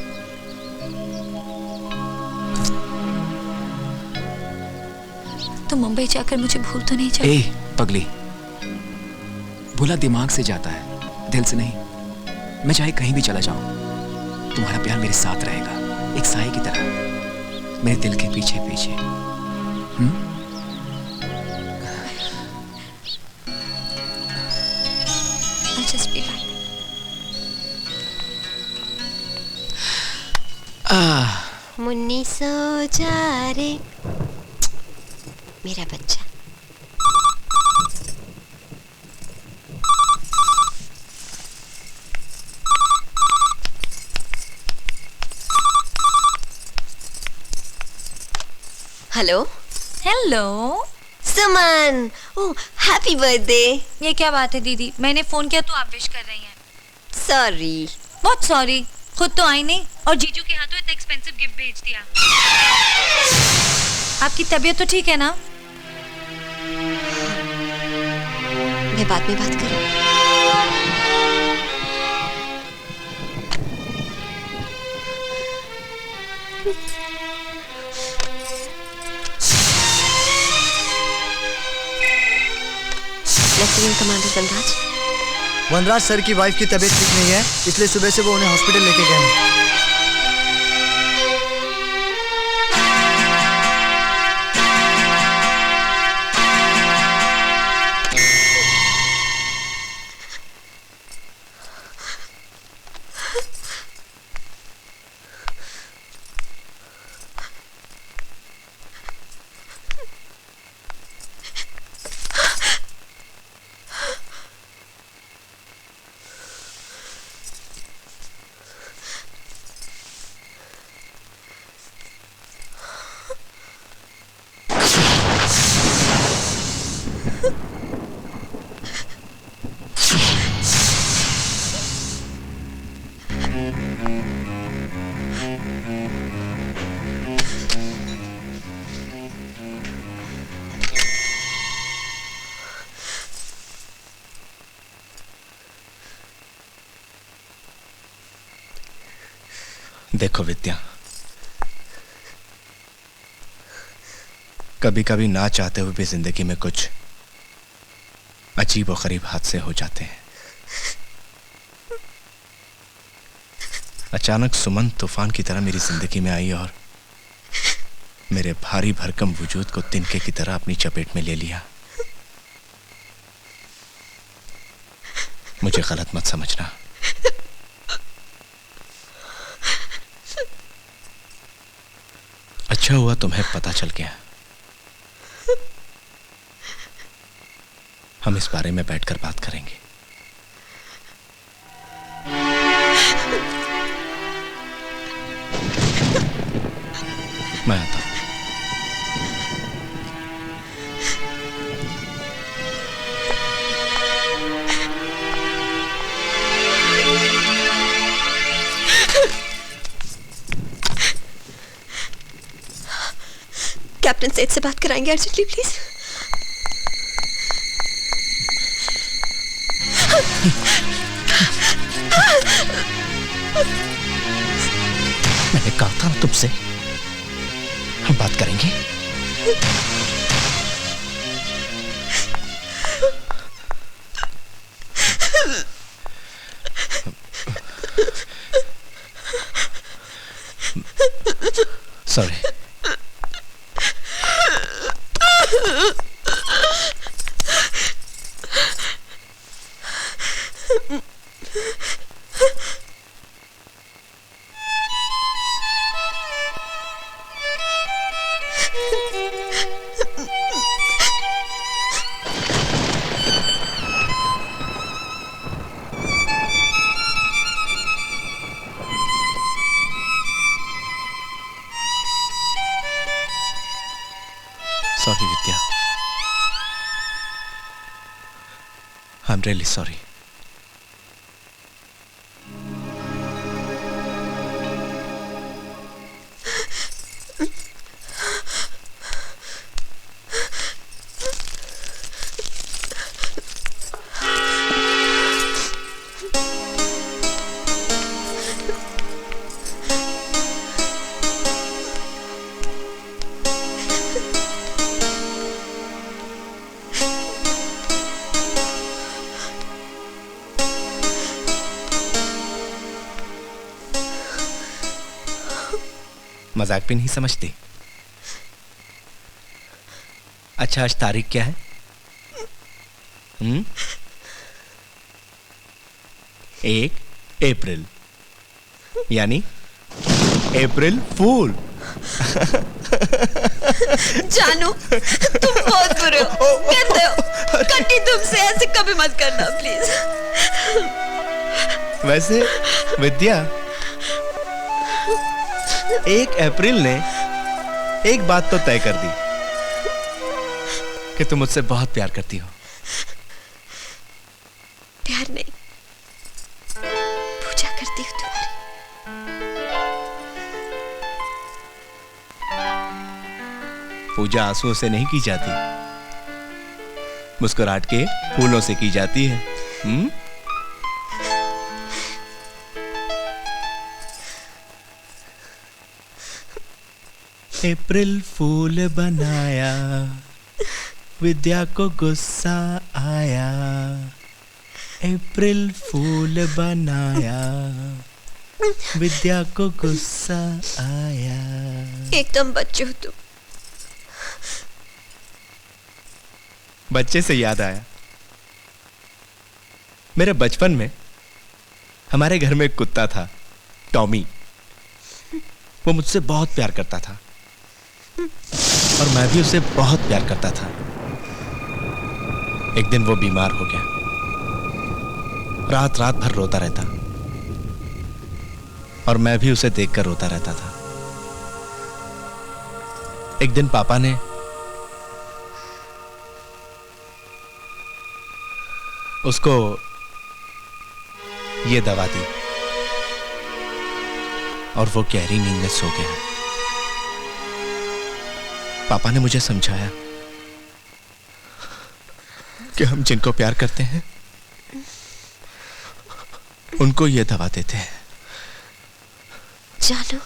तुम मुंबई जाकर मुझे भूल तो नहीं जाओगे? ए पगली, भूला दिमाग से जाता है, दिल से नहीं। मैं चाहे कहीं भी चला जाऊं, तुम्हारा प्यार मेरे साथ रहेगा, एक साए की तरह, मेरे दिल के पीछे पीछे। I'll just be back. Munni सो जा रे मेरा बच्चा। हेलो हेलो सुमन, ओह हैप्पी बर्थडे। ये क्या बात है दीदी, मैंने फोन किया तो आप विश कर रही हैं। सॉरी। बहुत सॉरी, खुद तो आई नहीं और जीजू के हाथों इतना एक्सपेंसिव गिफ्ट भेज दिया। आपकी तबीयत तो ठीक है ना? मैं बाद में बात करूं। लेफ्टिनेंट कमांडर वनराज। वनराज सर की वाइफ की तबीयत ठीक नहीं है, इसलिए सुबह से वो उन्हें हॉस्पिटल लेके गए हैं। देखो विद्या, कभी कभी ना चाहते हुए भी जिंदगी में कुछ अजीब और गरीब हादसे हो जाते हैं। अचानक सुमन तूफान की तरह मेरी जिंदगी में आई और मेरे भारी भरकम वजूद को तिनके की तरह अपनी चपेट में ले लिया। मुझे गलत मत समझना। अच्छा हुआ तुम्हें पता चल गया। हम इस बारे में बैठकर बात करेंगे। मैं आता हूं। कैप्टन सेठ से बात कराएंगे अर्जेंटली प्लीज। मैंने कहा था ना तुमसे, हम बात करेंगे। Sorry, Vidya. I'm really sorry. मजाक भी नहीं समझती। अच्छा, आज तारीख क्या है? 1 अप्रैल, यानी अप्रैल फूल। जानू, तुम बहुत बुरे हो, गंदे हो। कट्टी, तुमसे ऐसे कभी मत करना प्लीज। वैसे विद्या, 1 अप्रैल ने एक बात तो तय कर दी कि तुम मुझसे बहुत प्यार करती हो। प्यार नहीं, पूजा करती हूँ तुम्हारी। पूजा आंसुओं से नहीं की जाती, मुस्कुराहट के फूलों से की जाती है। अप्रैल फूल बनाया, विद्या को गुस्सा आया। अप्रैल फूल बनाया, विद्या को गुस्सा आया। एकदम बच्चे हो तुम। बच्चे से याद आया, मेरे बचपन में हमारे घर में एक कुत्ता था, टॉमी। वो मुझसे बहुत प्यार करता था और मैं भी उसे बहुत प्यार करता था। एक दिन वो बीमार हो गया, रात रात भर रोता रहता और मैं भी उसे देखकर रोता रहता था। एक दिन पापा ने उसको ये दवा दी और वो गहरी नींद में सो गया। पापा ने मुझे समझाया कि हम जिनको प्यार करते हैं उनको ये दवा देते हैं। जानू,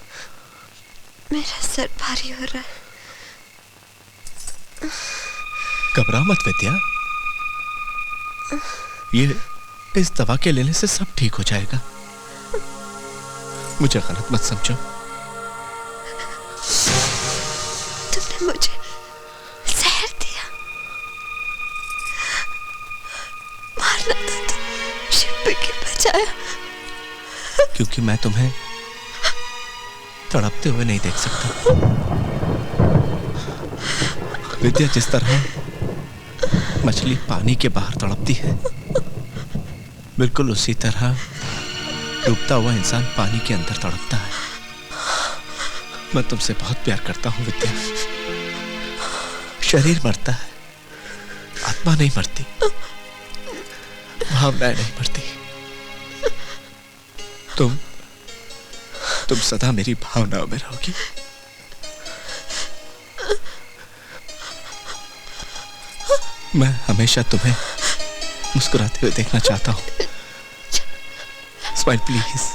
मेरा सर भारी हो रहा है। घबराओ मत विद्या, ये इस दवा के लेने से सब ठीक हो जाएगा। मुझे गलत मत समझो। तुमने मुझे जहर दिया, मारना था तो शिव के बचाया। क्योंकि मैं तुम्हें तड़पते हुए नहीं देख सकता। विद्या, जिस तरह मछली पानी के बाहर तड़पती है, बिल्कुल उसी तरह डूबता हुआ इंसान पानी के अंदर तड़पता है। मैं तुमसे बहुत प्यार करता हूं विद्या। शरीर मरता है, आत्मा नहीं मरती, भावनाएं नहीं मरती। तुम सदा मेरी भावनाओं में रहोगी। मैं हमेशा तुम्हें मुस्कुराते हुए देखना चाहता हूं। Smile please.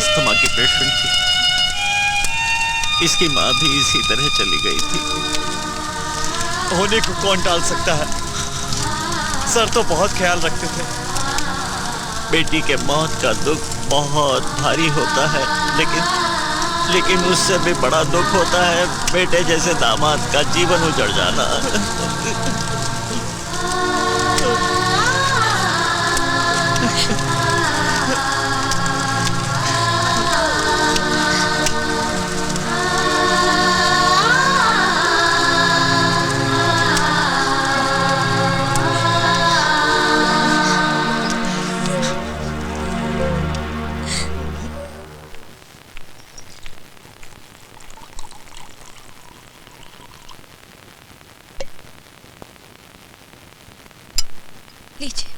अस्थमा की पेशेंट थी। इसकी माँ भी इसी तरह चली गई थी। होने को कौन टाल सकता है? सर तो बहुत ख्याल रखते थे। बेटी के मौत का दुख बहुत भारी होता है, लेकिन उससे भी बड़ा दुख होता है बेटे जैसे दामाद का जीवन उजड़ जाना। लीजिए।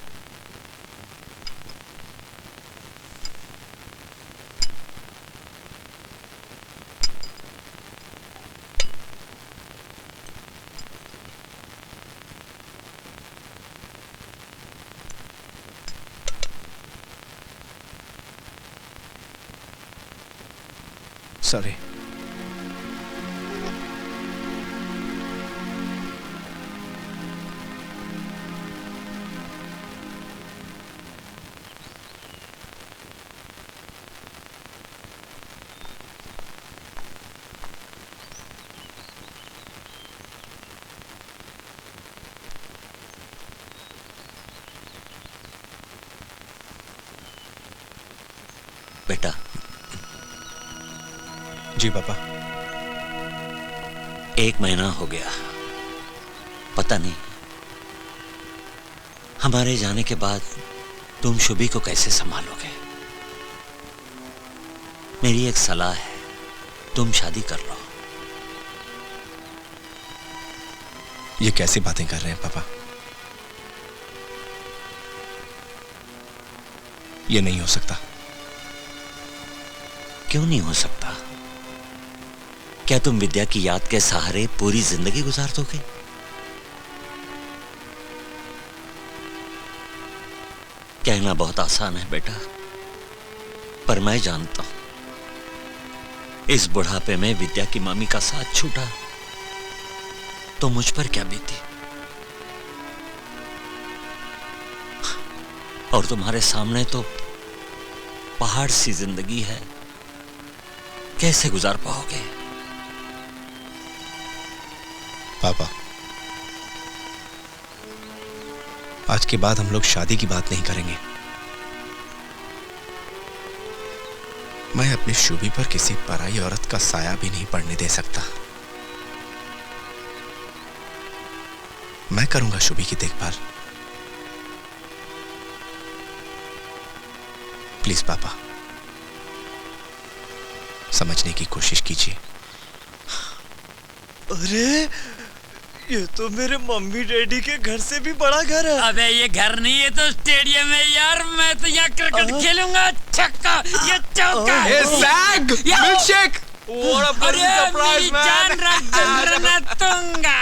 सॉरी। बेटा। जी पापा। 1 महीना हो गया, पता नहीं हमारे जाने के बाद तुम शुभी को कैसे संभालोगे। मेरी एक सलाह है, तुम शादी कर लो। ये कैसी बातें कर रहे हैं पापा? ये नहीं हो सकता। क्यों नहीं हो सकता? क्या तुम विद्या की याद के सहारे पूरी जिंदगी गुजार दोगे? कहना बहुत आसान है बेटा, पर मैं जानता हूं इस बुढ़ापे में विद्या की मामी का साथ छूटा तो मुझ पर क्या बीती। और तुम्हारे सामने तो पहाड़ सी जिंदगी है, कैसे गुजार पाओगे? पापा, आज के बाद हम लोग शादी की बात नहीं करेंगे। मैं अपनी शुभी पर किसी पराई औरत का साया भी नहीं पड़ने दे सकता। मैं करूंगा शुभी की देखभाल। प्लीज पापा, समझने की कोशिश कीजिए। अरे ये तो मेरे मम्मी डैडी के घर से भी बड़ा घर है। अबे ये घर नहीं, ये तो स्टेडियम है यार। मैं तो यहाँ क्रिकेट खेलूंगा। छक्का, ये चौका। मिल्कशेक। अरे मेरी जान रखूंगा।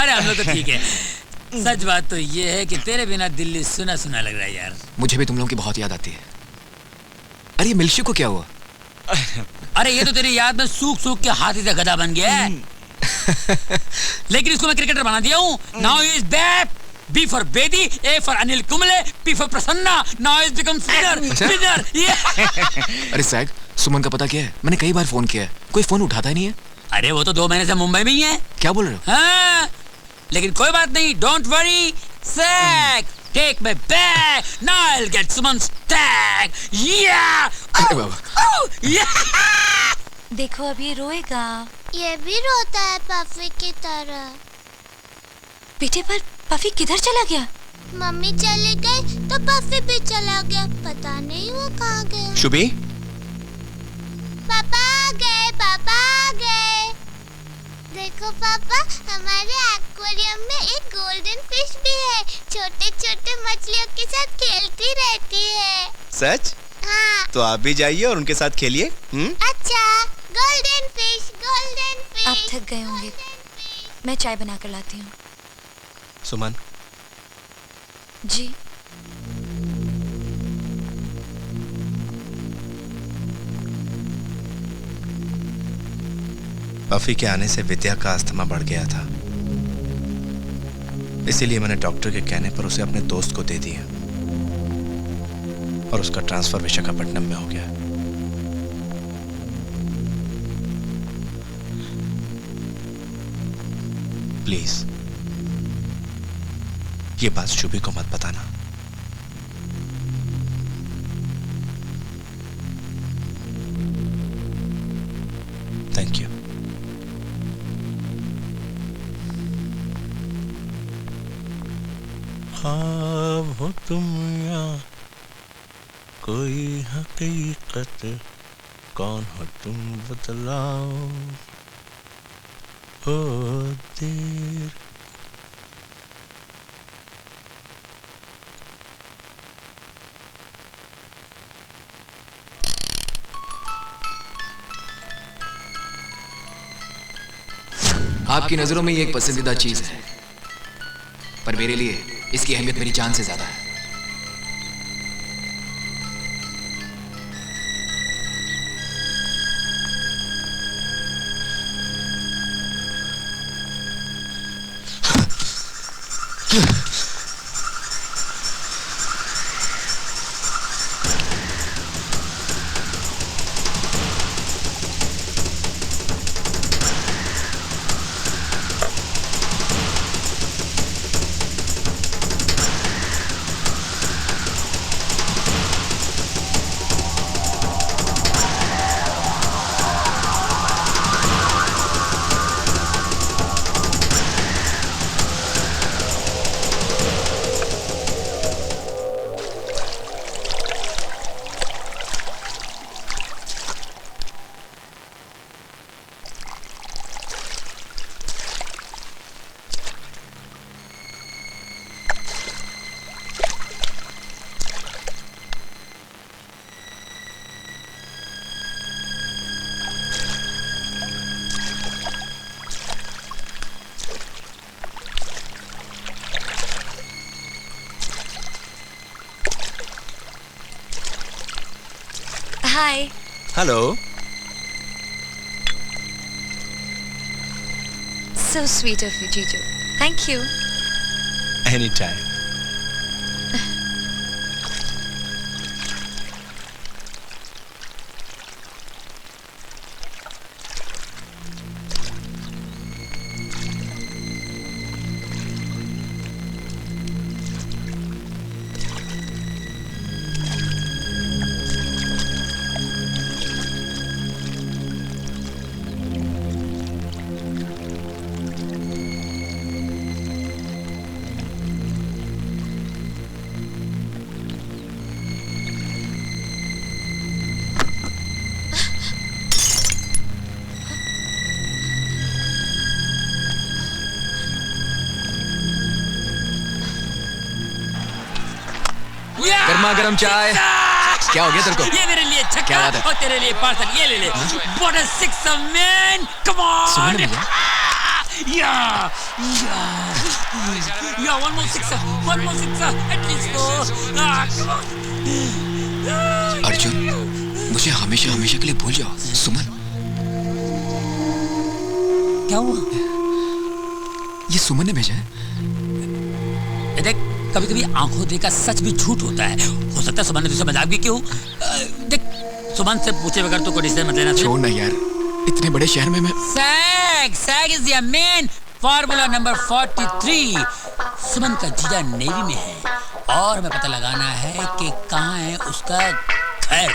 अरे हम लोग तो ठीक है। सच बात तो ये है कि तेरे बिना दिल्ली सुना सुना लग रहा है यार। मुझे भी तुम लोगों की बहुत याद आती है। अरे मिल्कशेक को क्या हुआ? अरे ये तो तेरी याद में सूख सूख के हाथी से गधा बन गया है। लेकिन इसको मैं क्रिकेटर बना दिया हूँ। Now he is back. B for Bedi, A for Anil Kumble, P for Prasanna. Now he's become winner. अरे सैग, सुमन का पता क्या है? मैंने कई बार फोन किया है, कोई फोन उठाता ही नहीं है। अरे वो तो 2 महीने से मुंबई में ही है। क्या बोल रहे हो? हाँ, लेकिन कोई बात नहीं, don't worry. Sag, take me back. Now I'll get Suman's tag. Yeah. अरे बाबा। Yeah. देखो अब ये रोएगा। ये भी रोता है पफी की तरह। बेटे पर पफी किधर चला गया? मम्मी चली गई तो पफी भी चला गया। पता नहीं वो कहाँ गया। शुभी, पापा आ गए, पापा आ गए। देखो पापा, हमारे एक्वेरियम में एक गोल्डन फिश भी है। छोटे छोटे मछलियों के साथ खेलती रहती है। सच? हाँ। तो आप भी जाइए और उनके साथ खेलिए। अच्छा, गोल्डन फिश, गोल्डन फिश। आप थक गए होंगे, मैं चाय बना कर लाती हूँ। सुमन, जी। बफी के आने से विद्या का अस्थमा बढ़ गया था, इसीलिए मैंने डॉक्टर के कहने पर उसे अपने दोस्त को दे दिया और उसका ट्रांसफर विशाखापट्टनम में हो गया। प्लीज ये बात शुभी को मत बताना। Thank you. ख्वाब हो तुम या कोई हकीकत, कौन हो तुम बतलाओ। ओ देर आपकी नजरों में ये एक पसंदीदा चीज है, पर मेरे लिए इसकी अहमियत मेरी जान से ज्यादा है। Hi. Hello. So sweet of you, Jiju. Thank you. Any time. गर्मा गर्म चाय। क्या हो गया तेरे को? ये मेरे लिए क्या छक्का बात है? और तेरे लिए पार्सल। ये ले ले। What a sixer, man! Come on! सुनो ना भैया। Yeah, one more sixer, at least four. Come on. Arjun, मुझे हमेशा हमेशा के लिए भूल जाओ। सुमन। क्या हुआ? ये सुमन ने भेजा है। देख, कभी कभी आंखों देखा सच भी झूठ होता है। हो सकता है सुमन ने तुझसे मजाक भी क्यों। देख, सुमन से पूछे बगैर तो कोई डिसीजन मत लेना। छोड़ ना यार, इतने बड़े शहर में मैं। Sag is the main formula number 43। Suman का जीजा नेवी में है और हमें पता लगाना है कि कहाँ है उसका घर।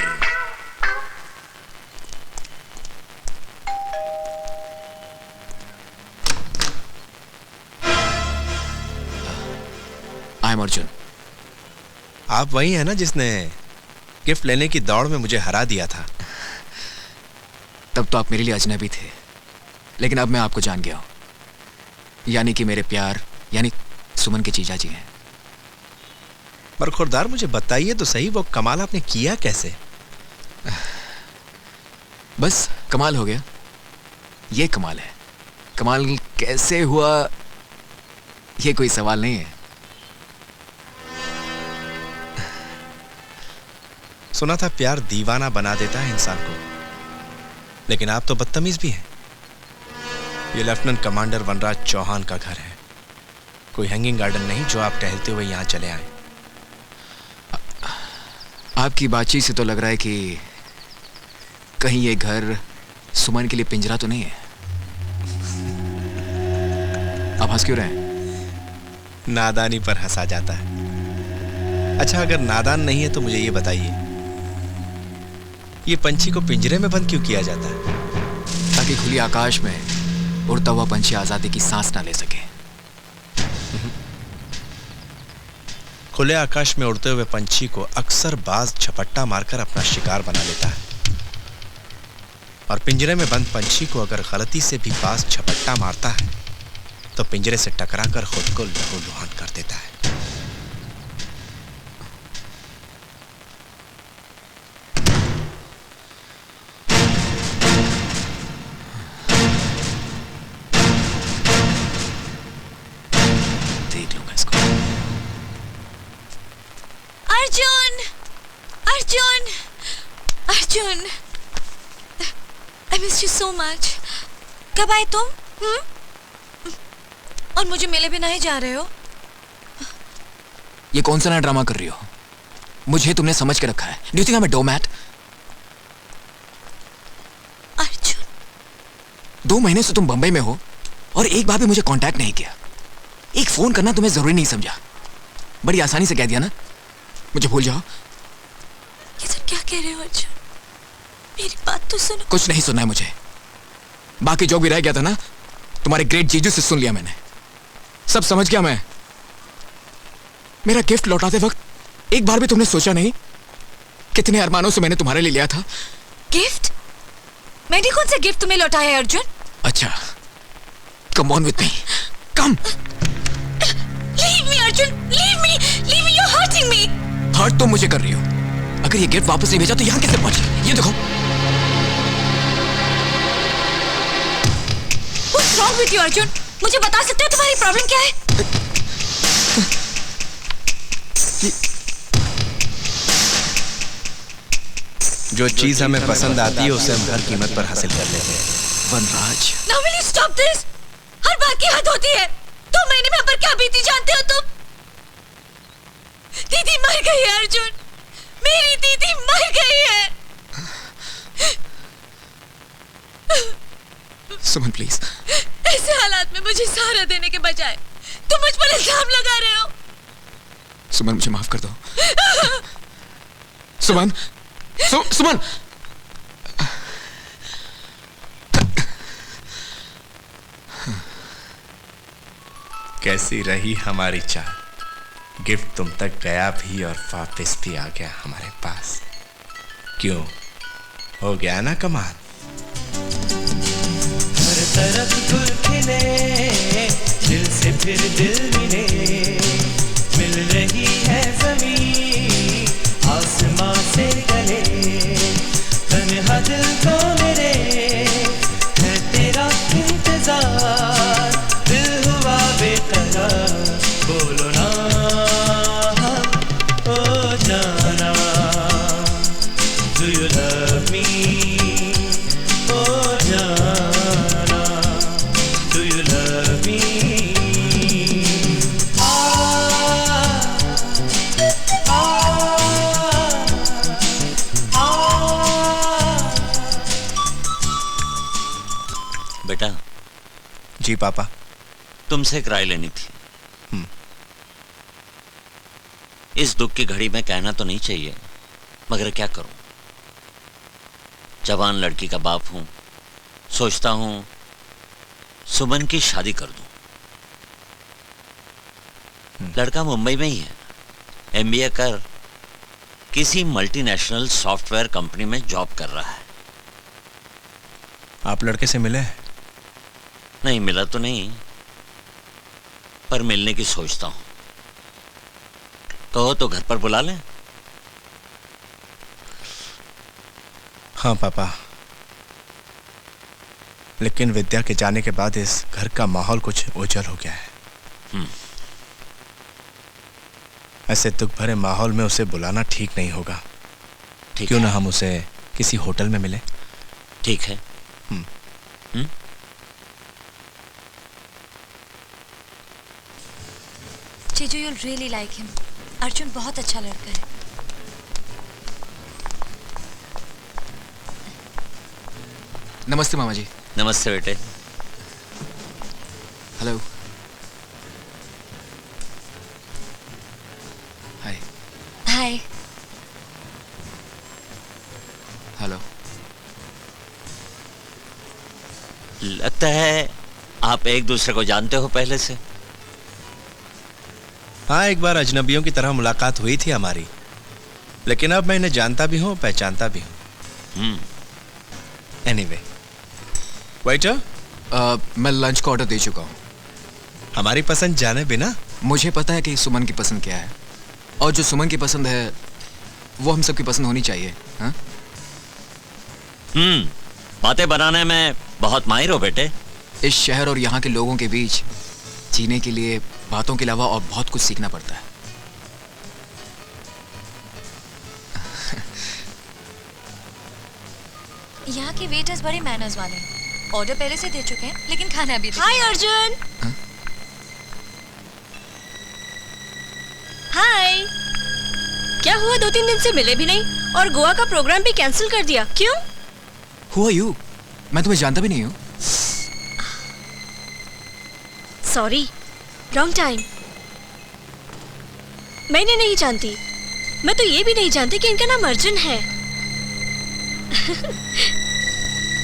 I am Arjun. आप वही है ना जिसने गिफ्ट लेने की दौड़ में मुझे हरा दिया था? तब तो आप मेरे लिए अजनबी थे, लेकिन अब मैं आपको जान गया हूं। यानी कि मेरे प्यार यानी सुमन के जीजा जी हैं। पर खुरदार मुझे बताइए तो सही, वो कमाल आपने किया कैसे? बस कमाल हो गया। ये कमाल है। कमाल कैसे हुआ ये कोई सवाल नहीं है। सुना था प्यार दीवाना बना देता है इंसान को, लेकिन आप तो बदतमीज भी हैं। ये लेफ्टिनेंट कमांडर वनराज चौहान का घर है। कोई हैंगिंग गार्डन नहीं जो आप टहलते हुए यहाँ चले आए। आपकी बातचीत से तो लग रहा है कि कहीं ये घर सुमन के लिए पिंजरा तो नहीं है। आप हंस क्यों रहे हैं? नादानी पर हंसा जाता है। अच्छा, अगर नादान नहीं है तो मुझे ये बताइए, ये पंछी को पिंजरे में बंद क्यों किया जाता है? ताकि खुली आकाश में उड़ता हुआ पंछी आजादी की सांस ना ले सके। खुले आकाश में उड़ते हुए पंछी को अक्सर बाज झपट्टा मारकर अपना शिकार बना लेता है, और पिंजरे में बंद पंछी को अगर गलती से भी बाज झपट्टा मारता है तो पिंजरे से टकराकर खुद को लहूलुहान कर देता है। देख लूंगा इसको। Arjun, Arjun, Arjun, I missed you so much. कब आए तुम? और मुझे मिले भी नहीं जा रहे हो? ये कौन सा नया ड्रामा कर रही हो? मुझे तुमने समझ के रखा है। Do you think I'm a doormat? Arjun, 2 महीने से तुम बंबई में हो और एक बार भी मुझे कांटेक्ट नहीं किया। एक फोन करना तुम्हें जरूरी नहीं समझा। बड़ी आसानी से कह दिया ना मुझे भूल जाओ। ये सब क्या कह रहे हो अर्जुन? मेरी बात तो सुनो। कुछ नहीं सुनना है मुझे। बाकी जो भी रह गया था ना, तुम्हारे ग्रेट जीजू से सुन लिया मैंने। सब समझ गया मैं। मेरा गिफ्ट लौटाते वक्त एक बार भी तुमने सोचा नहीं कितने अरमानों से मैंने तुम्हारे लिए लिया था। गिफ्ट? मैंने कौन सा गिफ्ट तुम्हें लौटाया है अर्जुन? अच्छा, come on with me, come. Leave me Arjun, leave me, you are hurting me. Hurt तुम मुझे कर रही हो। अगर ये गिफ्ट वापस नहीं भेजा तो यहाँ कैसे पहुंची? ये देखो। What's wrong with you Arjun? मुझे बता सकते हो तुम्हारी प्रॉब्लम क्या है? जो चीज हमें पसंद आती है उसे हम हर कीमत पर हासिल कर लेते हैं। वनराज, Now will you stop this? हर बात की हद होती है। 2 महीने में पर क्या बीती जानते हो तुम? दीदी मर गई है अर्जुन, मेरी दीदी मर गई है। सुमन प्लीज। ऐसे हालात में मुझे सहारा देने के बजाय तुम मुझ पर इल्जाम लगा रहे हो। सुमन मुझे माफ कर दो। सुमन, सुमन। कैसी रही हमारी चाह? गिफ्ट तुम तक गया भी और वापस भी आ गया हमारे पास। क्यों, हो गया ना कमाल? हर तरफ फूल खिले, दिल से फिर दिल मिले, मिल रही है ज़मीं आसमां से गले, तन्हा दिल को मेरे है तेरा इंतजार, दिल हुआ बेकरार, बोलो ना ओ जाना, do you love me? ओ जाना, do you love me? बेटा। जी पापा। तुमसे एक राय लेनी थी। इस दुख की घड़ी में कहना तो नहीं चाहिए, मगर क्या करूं? जवान लड़की का बाप हूं, सोचता हूं सुमन की शादी कर दूं। लड़का मुंबई में ही है, एमबीए कर किसी मल्टीनेशनल सॉफ्टवेयर कंपनी में जॉब कर रहा है। आप लड़के से मिले? नहीं मिला तो नहीं, पर मिलने की सोचता हूं। कहो तो घर पर बुला लें। हाँ पापा, लेकिन विद्या के जाने के बाद इस घर का माहौल कुछ ओझल हो गया है। ऐसे दुख भरे माहौल में उसे बुलाना ठीक नहीं होगा। क्यों ना हम उसे किसी होटल में मिले? ठीक है। चीजू, you'll really like him. Arjun बहुत अच्छा लड़का है। नमस्ते मामा जी। नमस्ते बेटे। हेलो। हाय। हाय। हेलो। लगता है आप एक दूसरे को जानते हो पहले से। हाँ, एक बार अजनबियों की तरह मुलाकात हुई थी हमारी, लेकिन अब मैं इन्हें जानता भी हूँ, पहचानता भी हूँ। एनीवे, वेटर, मैं लंच का ऑर्डर दे चुका हूँ। हमारी पसंद जाने बिना? मुझे पता है कि सुमन की पसंद क्या है, और जो सुमन की पसंद है वो हम सबकी पसंद होनी चाहिए। हाँ? बातें बनाने में बहुत माहिर हो बेटे। इस शहर और यहाँ के लोगों के बीच जीने के लिए बातों के अलावा और बहुत कुछ सीखना पड़ता है। यहाँ के वेटर्स बड़े मैनर्स वाले हैं। ऑर्डर पहले से दे चुके हैं, लेकिन खाना अभी तक। हाय अर्जुन। हाय। क्या हुआ, 2-3 दिन से मिले भी नहीं और गोवा का प्रोग्राम भी कैंसिल कर दिया, क्यों? Who are you? मैं तुम्हें जानता भी नहीं हूँ। Sorry, wrong time. मैं इन्हें नहीं जानती। मैं तो ये भी नहीं जानती कि इनका नाम अर्जुन है।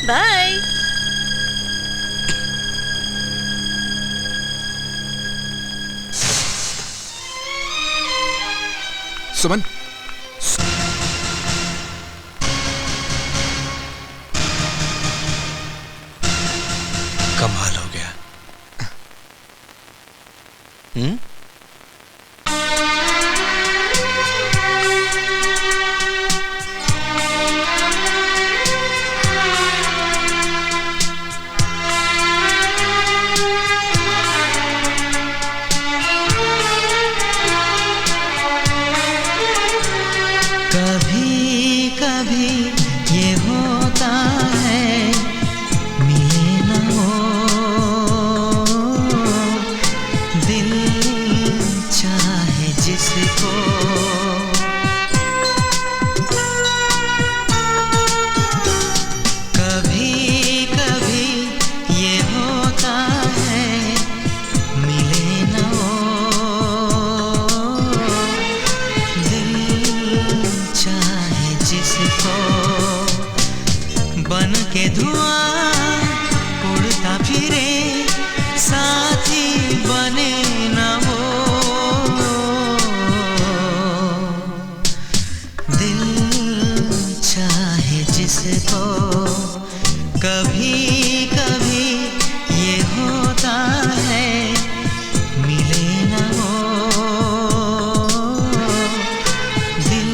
बाय। सुमन, कमाल हो गया। कभी कभी ये होता है, मिले न हो दिल चाहे जिसको। कभी कभी ये होता है, मिले न हो दिल चाहे जिसको। बन के धुआं उड़ता फिरे, साथी बने न वो दिल चाहे जिसको। कभी कभी ये होता है, मिले न हो दिल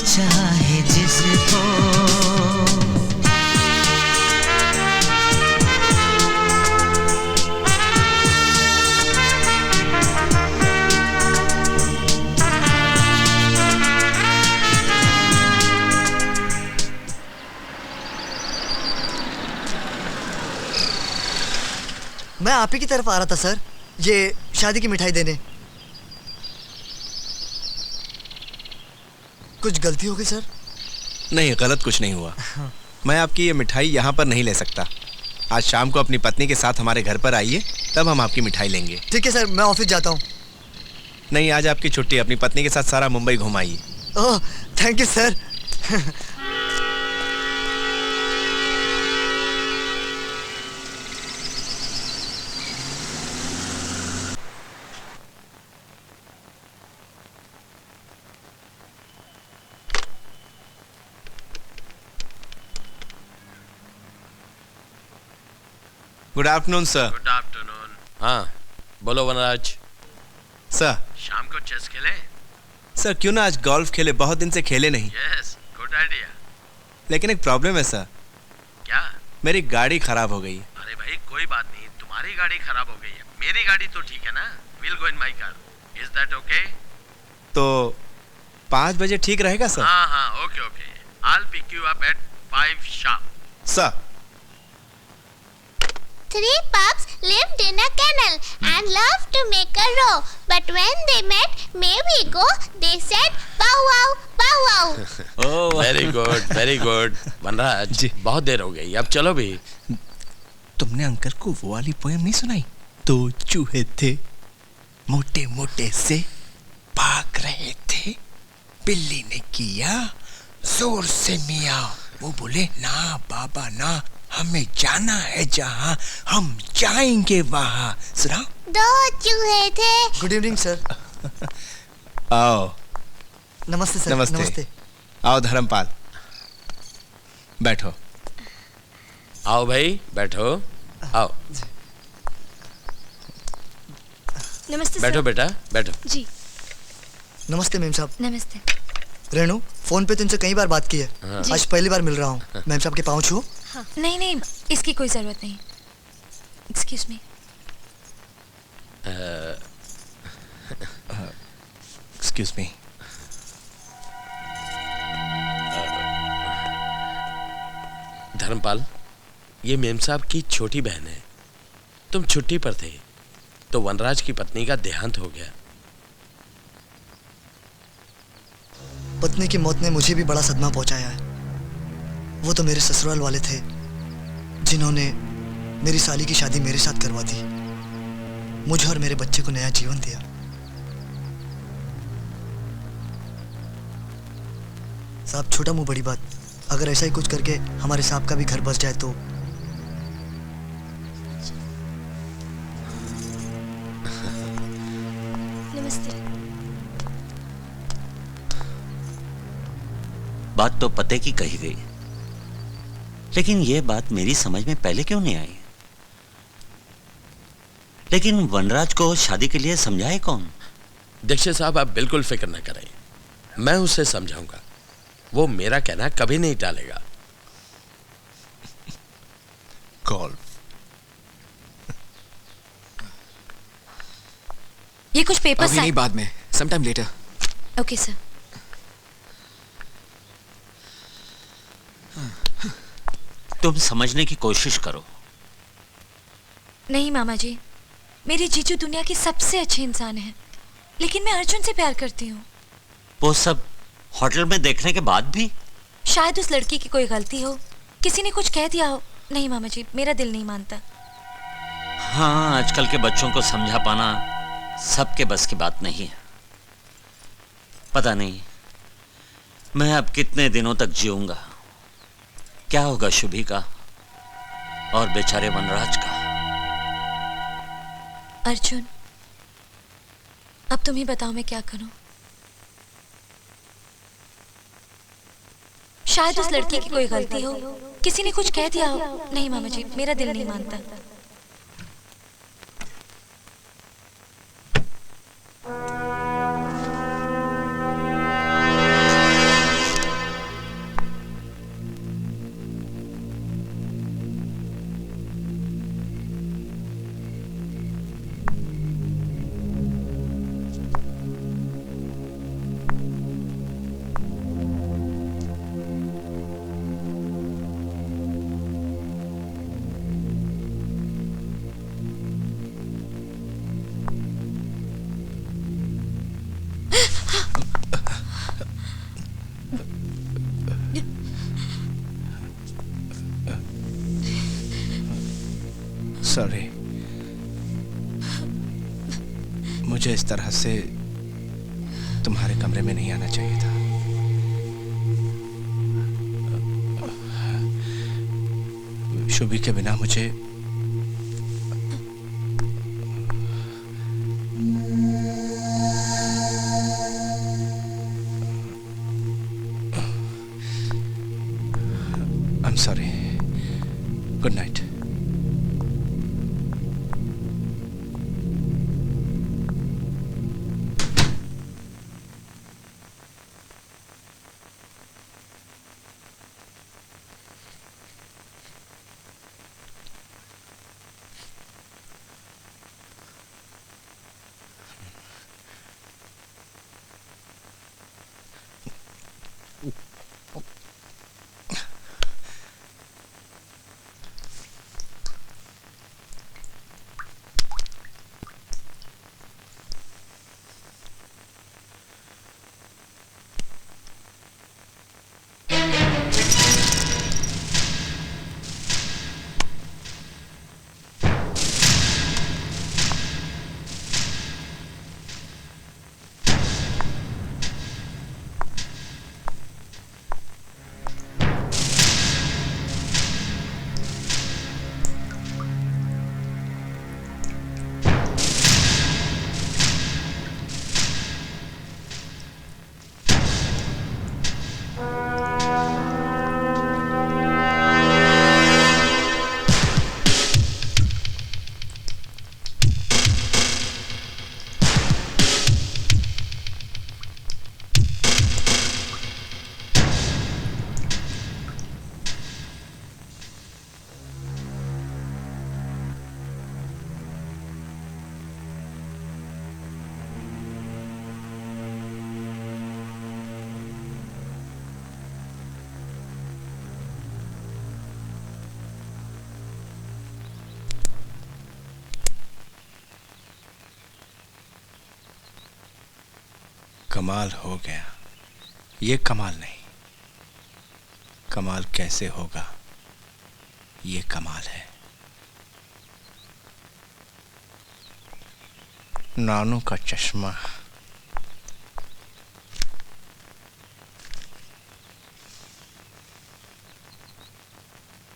चाहे जिसको। मैं आप ही की तरफ आ रहा था सर, ये शादी की मिठाई देने। कुछ गलती हो गई सर? नहीं, गलत कुछ नहीं हुआ। मैं आपकी ये मिठाई यहाँ पर नहीं ले सकता। आज शाम को अपनी पत्नी के साथ हमारे घर पर आइए, तब हम आपकी मिठाई लेंगे। ठीक है सर, मैं ऑफिस जाता हूँ। नहीं, आज आपकी छुट्टी। अपनी पत्नी के साथ सारा मुंबई घुमाइए। Oh, thank you sir. Good afternoon sir. Good afternoon. हाँ, बोलो वनराज। सर, शाम को चेस खेले? सर क्यों ना आज गोल्फ खेले, बहुत दिन से खेले नहीं। Yes, good idea. लेकिन एक प्रॉब्लम है सर। क्या? मेरी गाड़ी खराब हो गई। अरे भाई कोई बात नहीं, तुम्हारी गाड़ी खराब हो गई है, मेरी गाड़ी तो ठीक है ना। Will go in my car, is that okay? तो 5 बजे ठीक रहेगा सर? हाँ हाँ, okay okay. I will pick you up at 5 शार्प। Sir three pups lived in a kennel and loved to make a row. But when they met, may we go? They said, bow wow, bow wow. Very good, very good. Vanraj, बहुत देर हो गई, अब चलो भी। तुमने uncle को वो वाली पोएम नहीं सुनाई? दो चूहे थे, मोटे मोटे से, भाग रहे थे, बिल्ली ने किया जोर से मियाँ। वो बोले ना बाबा ना, हमें जाना है जहाँ, हम जाएंगे वहाँ। सुनाओ। दो चूहे थे। Good evening sir. आओ। नमस्ते सर। नमस्ते। आओ धर्मपाल, बैठो। आओ भाई, बैठो, आओ। नमस्ते बैठो सर। बेटा, बैठो। जी। नमस्ते मैम साहब। नमस्ते। रेणु, फोन पे तुमसे कई बार बात की है, हाँ। आज पहली बार मिल रहा हूँ। मैम साहब के पाँव छूओ। हाँ। नहीं नहीं, इसकी कोई जरूरत नहीं। Excuse me. Excuse me. Dharmpal, ये मेम साहब की छोटी बहन है। तुम छुट्टी पर थे तो वनराज की पत्नी का देहांत हो गया। पत्नी की मौत ने मुझे भी बड़ा सदमा पहुंचाया है। वो तो मेरे ससुराल वाले थे जिन्होंने मेरी साली की शादी मेरे साथ करवा दी, मुझे और मेरे बच्चे को नया जीवन दिया। साहब, छोटा मुंह बड़ी बात, अगर ऐसा ही कुछ करके हमारे साहब का भी घर बस जाए तो। नमस्ते। बात तो पते की कही गई, लेकिन यह बात मेरी समझ में पहले क्यों नहीं आई? लेकिन वनराज को शादी के लिए समझाए कौन? दीक्षित साहब, आप बिल्कुल फिक्र न करें, मैं उसे समझाऊंगा। वो मेरा कहना कभी नहीं टालेगा। कॉल। ये कुछ पेपर अभी नहीं, बाद में, sometime later. Okay sir. तुम समझने की कोशिश करो। नहीं मामा जी, मेरे जीजू दुनिया के सबसे अच्छे इंसान हैं, लेकिन मैं अर्जुन से प्यार करती हूँ। वो सब होटल में देखने के बाद भी? शायद उस लड़की की कोई गलती हो, किसी ने कुछ कह दिया हो। नहीं मामा जी, मेरा दिल नहीं मानता। हाँ, आजकल के बच्चों को समझा पाना सबके बस की बात नहीं है। पता नहीं मैं अब कितने दिनों तक जीऊंगा। क्या होगा शुभी का और बेचारे वनराज का? अर्जुन, अब तुम ही बताओ मैं क्या करूं। शायद उस लड़की की कोई गलती हो, किसी ने कुछ कह दिया हो। नहीं मामा जी, मेरा दिल नहीं मानता। सॉरी, मुझे इस तरह से तुम्हारे कमरे में नहीं आना चाहिए था। शुभी के बिना मुझे I'm sorry. Good night. कमाल हो गया। ये कमाल नहीं, कमाल कैसे होगा, ये कमाल है। नानू का चश्मा।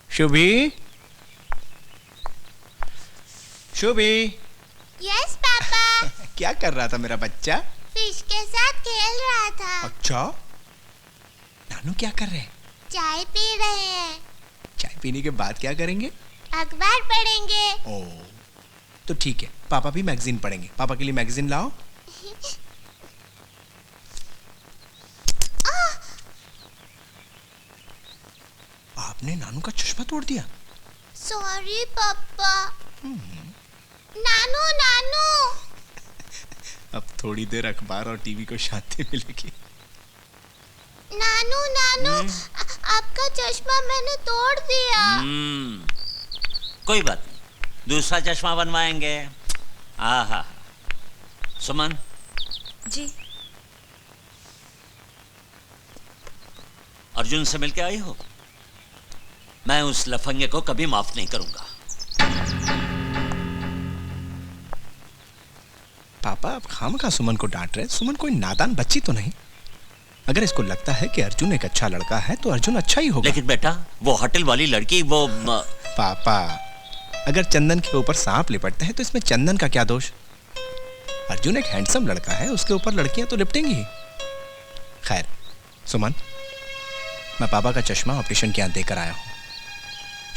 शुभी, शुभी। Yes papa. क्या कर रहा था मेरा बच्चा? फिश के साथ खेल रहा था। अच्छा, नानू क्या कर रहे हैं? चाय पी रहे हैं। चाय पीने के बाद क्या करेंगे? अखबार पढ़ेंगे। ओ, तो ठीक है, पापा भी मैगजीन पढ़ेंगे। पापा के लिए मैगजीन लाओ। आपने नानू का चश्मा तोड़ दिया। सॉरी पापा। नानू नानू। अब थोड़ी देर अखबार और टीवी को शांति मिलेगी। नानू नानू, आपका चश्मा मैंने तोड़ दिया। कोई बात नहीं, दूसरा चश्मा बनवाएंगे। आहा, सुमन। जी। अर्जुन से मिलके आई हो? मैं उस लफंगे को कभी माफ नहीं करूंगा। पापा, आप खामखा सुमन को डांट रहे। सुमन कोई नादान बच्ची तो नहीं। अगर इसको लगता है कि अर्जुन एक अच्छा लड़का है तो अर्जुन अच्छा ही होगा। लेकिन बेटा, वो होटल वाली लड़की, वो पापा, अगर चंदन के ऊपर सांप लिपटते हैं तो इसमें चंदन का क्या दोष? अर्जुन एक हैंडसम लड़का है, उसके ऊपर लड़कियां तो लिपटेंगी ही। खैर सुमन, मैं पापा का चश्मा ऑपरेशन के यहाँ देकर आया हूँ,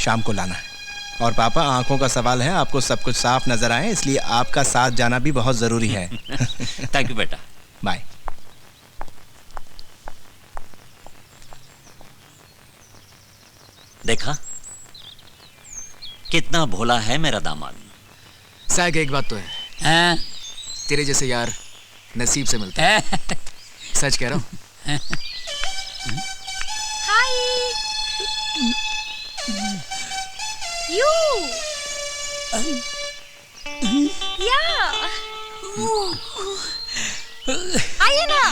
शाम को लाना है। और पापा, आंखों का सवाल है, आपको सब कुछ साफ नजर आए, इसलिए आपका साथ जाना भी बहुत जरूरी है। थैंक यू बेटा। बाय। देखा कितना भोला है मेरा दामाद। साइक, एक बात तो है, तेरे जैसे यार नसीब से मिलता है। सच कह रहा हूँ। हाय यू या आइए ना।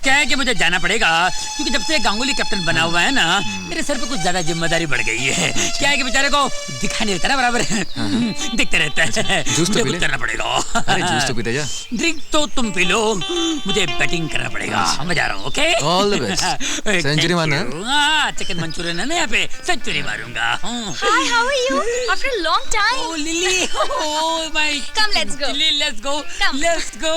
क्या है कि मुझे जाना पड़ेगा, क्योंकि जब से गांगुली कैप्टन बना हुआ है ना, मेरे सर पे कुछ ज्यादा जिम्मेदारी बढ़ गई है। क्या है कि बेचारे को दिखाई नहीं देता ना बराबर, दिखते रहता है। जूस तो मुझे पी कुछ ले। करना पड़ेगा। अरे जूस तो पीते जा। ड्रिंक तो तुम पी लो, मुझे बैटिंग करना पड़ेगा। मैं जा रहा हूँ। Okay, all the best. Century मारना है? हाँ, चिकन मंचूरियन है ना यहाँ पे, सेंचुरी मारूंगा। Hi, how are you? After a long time. Oh, Lily. Oh, my. Come, let's go. Lily, let's go. Come. Let's go.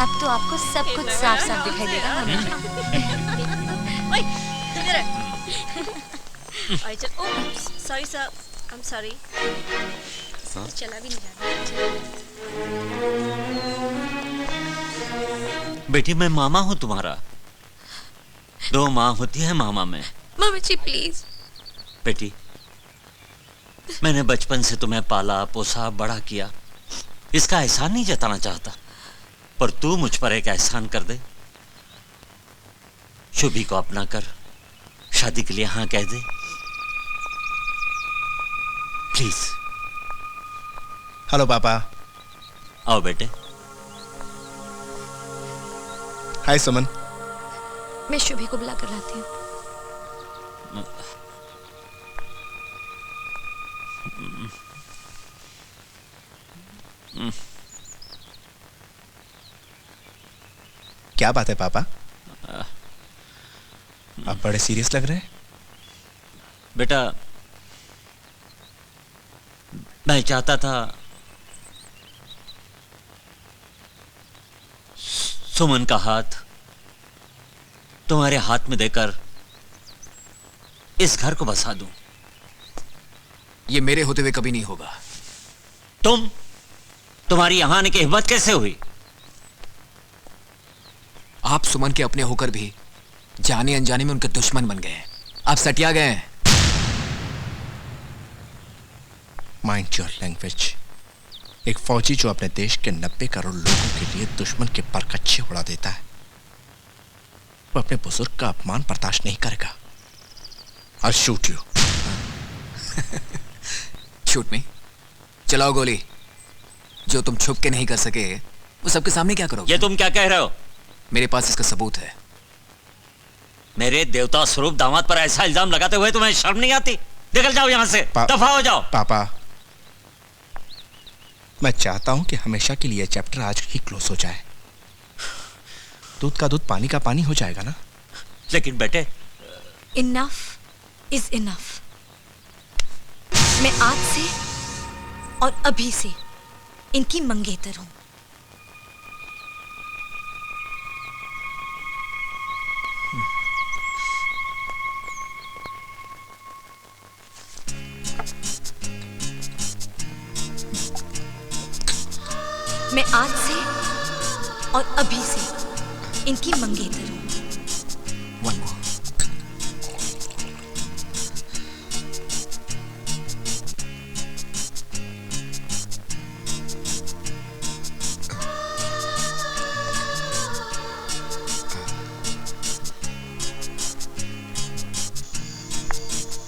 अब तो आपको सब कुछ साफ साफ दिखाई देगा। ओए, इधर आ। ओए, चल। Oh, sorry sir, I am sorry. चला भी नहीं जाता। बेटी, मैं मामा हूं तुम्हारा। 2 माँ होती है मामा में। मामा जी प्लीज। बेटी, मैंने बचपन से तुम्हें पाला पोसा बड़ा किया, इसका एहसान नहीं जताना चाहता, पर तू मुझ पर एक एहसान कर दे। शुभी को अपना कर, शादी के लिए हाँ कह दे प्लीज। हेलो पापा। आओ बेटे। हाय सुमन। मैं शुभी को बुला कर लाती हूँ। क्या बात है पापा, आप बड़े सीरियस लग रहे हैं। बेटा, मैं चाहता था सुमन का हाथ तुम्हारे हाथ में देकर इस घर को बसा दूं। ये मेरे होते हुए कभी नहीं होगा। तुम्हारी यहां आने की हिम्मत कैसे हुई? आप सुमन के अपने होकर भी जाने अनजाने में उनके दुश्मन बन गए। आप सटिया गए हैं। Mind your language. एक फौजी जो अपने देश के 90 करोड़ लोगों के लिए दुश्मन के पर कच्चे उड़ा देता है, वो अपने बुजुर्ग का अपमान बर्दाश्त नहीं करेगा। I'll shoot you. शूट मी। चलाओ गोली। जो तुम छुप के नहीं कर सके वो सबके सामने क्या करोगे? ये तुम क्या कह रहे हो? मेरे पास इसका सबूत है। मेरे देवता स्वरूप दामाद पर ऐसा इल्जाम लगाते हुए तुम्हें शर्म नहीं आती? निकल जाओ यहां से, दफा हो जाओ। पापा, मैं चाहता हूं कि हमेशा के लिए चैप्टर आज ही क्लोज हो जाए। दूध का दूध, पानी का पानी हो जाएगा ना? लेकिन बेटे, इनफ इज इनफ। मैं आज से और अभी से इनकी मंगेतर हूं। मैं आज से और अभी से इनकी मंगेतर हूं। One more.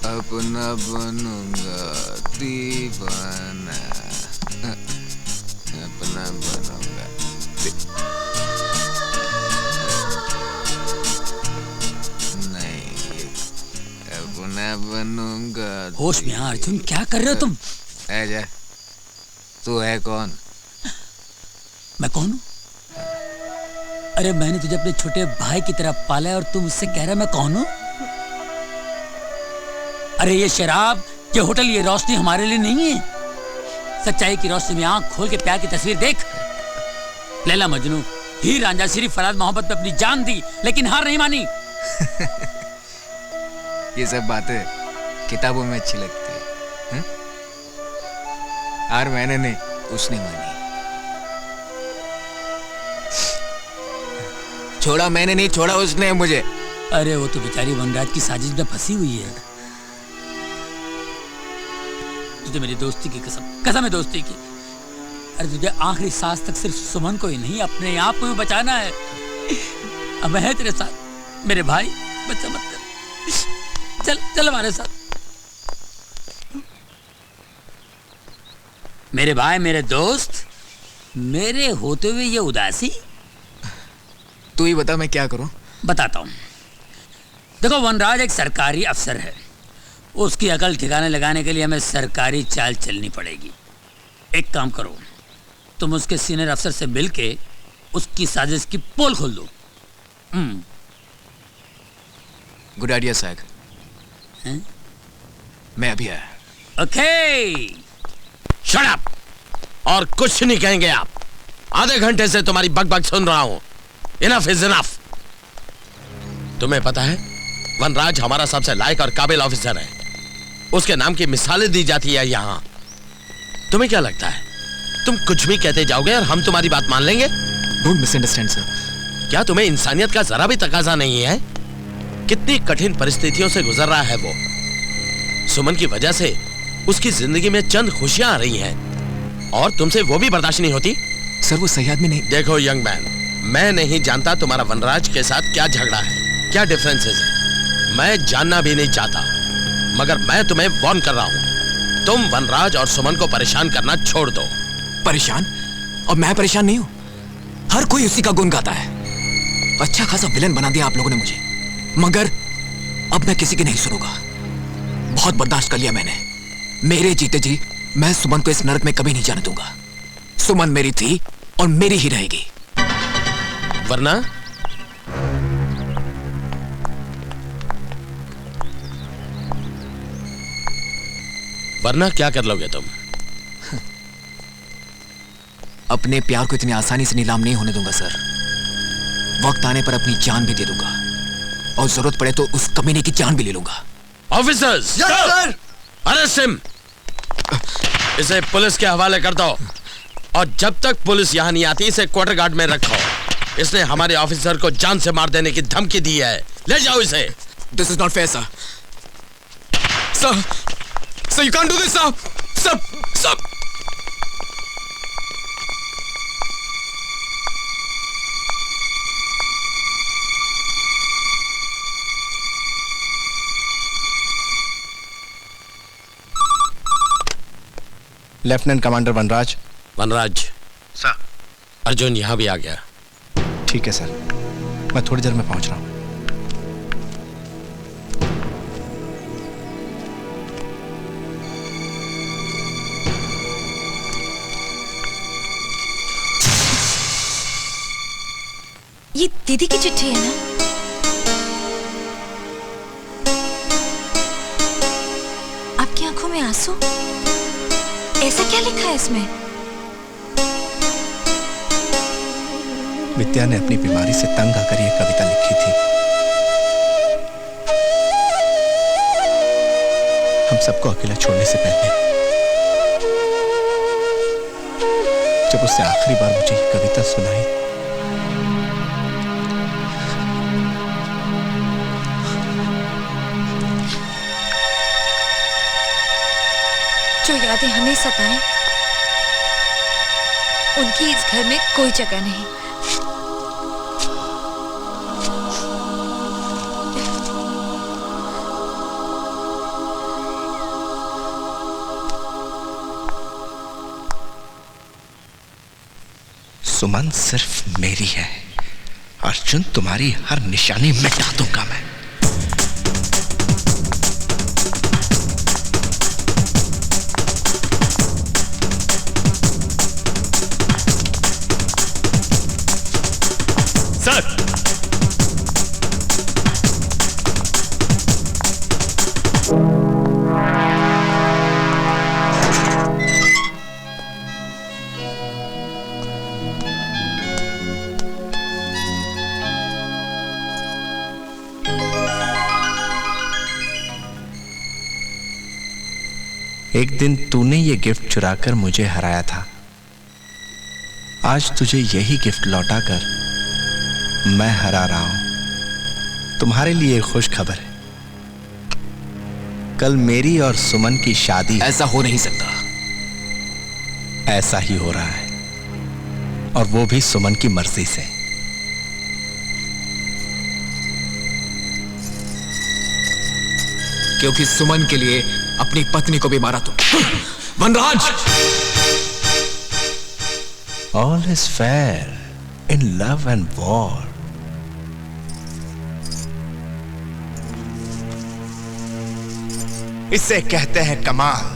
अपना बनूंगा दीवाना, अपना बनूंगा नहीं, अपना बनूंगा। होश में आ अर्जुन, क्या कर रहे हो तुम? जा, तू है कौन? मैं कौन हूँ? अरे मैंने तुझे अपने छोटे भाई की तरह पाला है और तू मुझसे कह रहा है मैं कौन हूँ? अरे ये शराब, ये होटल, ये रोशनी हमारे लिए नहीं है। सच्चाई की रोशनी में आंख खोल के प्यार की तस्वीर देख। लैला मजनू, हीर रांझा, सिरी फराद मोहब्बत में अपनी जान दी लेकिन हार नहीं मानी। ये सब बातें किताबों में अच्छी लगती है, हैं? हार मैंने नहीं, उसने मानी। छोड़ा मैंने नहीं, छोड़ा उसने मुझे। अरे वो तो बेचारी वनराज की साजिश में फंसी हुई है। तुझे मेरी दोस्ती की कसम है दोस्ती की। अरे तुझे आखिरी सांस तक सिर्फ सुमन को ही नहीं, अपने आप को भी बचाना है। अब मैं है तेरे साथ मेरे भाई, बच्चा मत कर। चल चल हमारे साथ। मेरे भाई, मेरे दोस्त, मेरे होते हुए ये उदासी। तू ही बता मैं क्या करूं? बताता हूं। देखो, वनराज एक सरकारी अफसर है। उसकी अकल ठिकाने लगाने के लिए हमें सरकारी चाल चलनी पड़ेगी। एक काम करो, तुम उसके सीनियर अफसर से मिलके उसकी साजिश की पोल खोल दो। गुड आइडिया साहब। मैं अभी आया। Okay, shut up. और कुछ नहीं कहेंगे आप। आधे घंटे से तुम्हारी बकबक सुन रहा हूं। Enough is enough. तुम्हें पता है, वनराज हमारा सबसे लायक और काबिल ऑफिसर है। उसके नाम की मिसालें दी जाती है यहाँ। तुम्हें क्या लगता है तुम कुछ भी कहते जाओगे और हम तुम्हारी बात मान लेंगे? Don't misunderstand sir. क्या तुम्हें इंसानियत का जरा भी तकाजा नहीं है? कितनी कठिन परिस्थितियों से गुजर रहा है वो। सुमन की वजह से उसकी जिंदगी में चंद खुशियां आ रही हैं और तुमसे वो भी बर्दाश्त नहीं होती। सर वो सही आदमी नहीं। देखो यंग मैन, मैं नहीं जानता तुम्हारा वनराज के साथ क्या झगड़ा है, क्या डिफरेंसेस है। मैं जानना भी नहीं चाहता, मगर मैं तुम्हें वार्न कर रहा हूं। तुम वनराज और सुमन को परेशान करना छोड़ दो। परेशान? और मैं परेशान नहीं हूं। हर कोई उसी का गुण गाता है। अच्छा खासा विलन बना दिया आप लोगों ने मुझे, मगर अब मैं किसी की नहीं सुनूंगा। बहुत बर्दाश्त कर लिया मैंने। मेरे जीते जी मैं सुमन को इस नरक में कभी नहीं जाने दूंगा। सुमन मेरी थी और मेरी ही रहेगी। वरना वरना क्या कर लोगे तुम? अपने प्यार को इतनी आसानी से नीलाम नहीं होने दूंगा सर। वक्त आने पर अपनी जान भी दे दूंगा और जरूरत पड़े तो उस कमीने की जान भी ले लूंगा। Officers, yes sir. Arrest him. इसे पुलिस के हवाले कर दो और जब तक पुलिस यहाँ नहीं आती इसे क्वार्टर गार्ड में रखो। इसने हमारे ऑफिसर को जान से मार देने की धमकी दी है। ले जाओ इसे। This is not fair, sir. Sir, you can't do this, sir. Sir. Lieutenant commander Vanraj. Vanraj sir, Arjun यहाँ भी आ गया। ठीक है सर, मैं थोड़ी देर में पहुंच रहा हूँ। ये दीदी की चिट्ठी है ना? आपकी आंखों में आंसू? ऐसा क्या लिखा है इसमें? विद्या ने अपनी बीमारी से तंग आकर यह कविता लिखी थी। हम सबको अकेला छोड़ने से पहले जब उससे आखिरी बार मुझे यह कविता सुनाई जो यादें हमें सताएं, उनकी इस घर में कोई जगह नहीं। सुमन सिर्फ मेरी है। अर्जुन, तुम्हारी हर निशानी मिटा दूंगा मैं। एक दिन तूने ये गिफ्ट चुराकर मुझे हराया था। आज तुझे यही गिफ्ट लौटाकर मैं हरा रहा हूं। तुम्हारे लिए खुश खबर है, कल मेरी और सुमन की शादी। ऐसा हो नहीं सकता। ऐसा ही हो रहा है, और वो भी सुमन की मर्जी से। क्योंकि सुमन के लिए अपनी पत्नी को भी मारा तुम। वनराज! All is fair in love and war. इसे कहते हैं कमाल।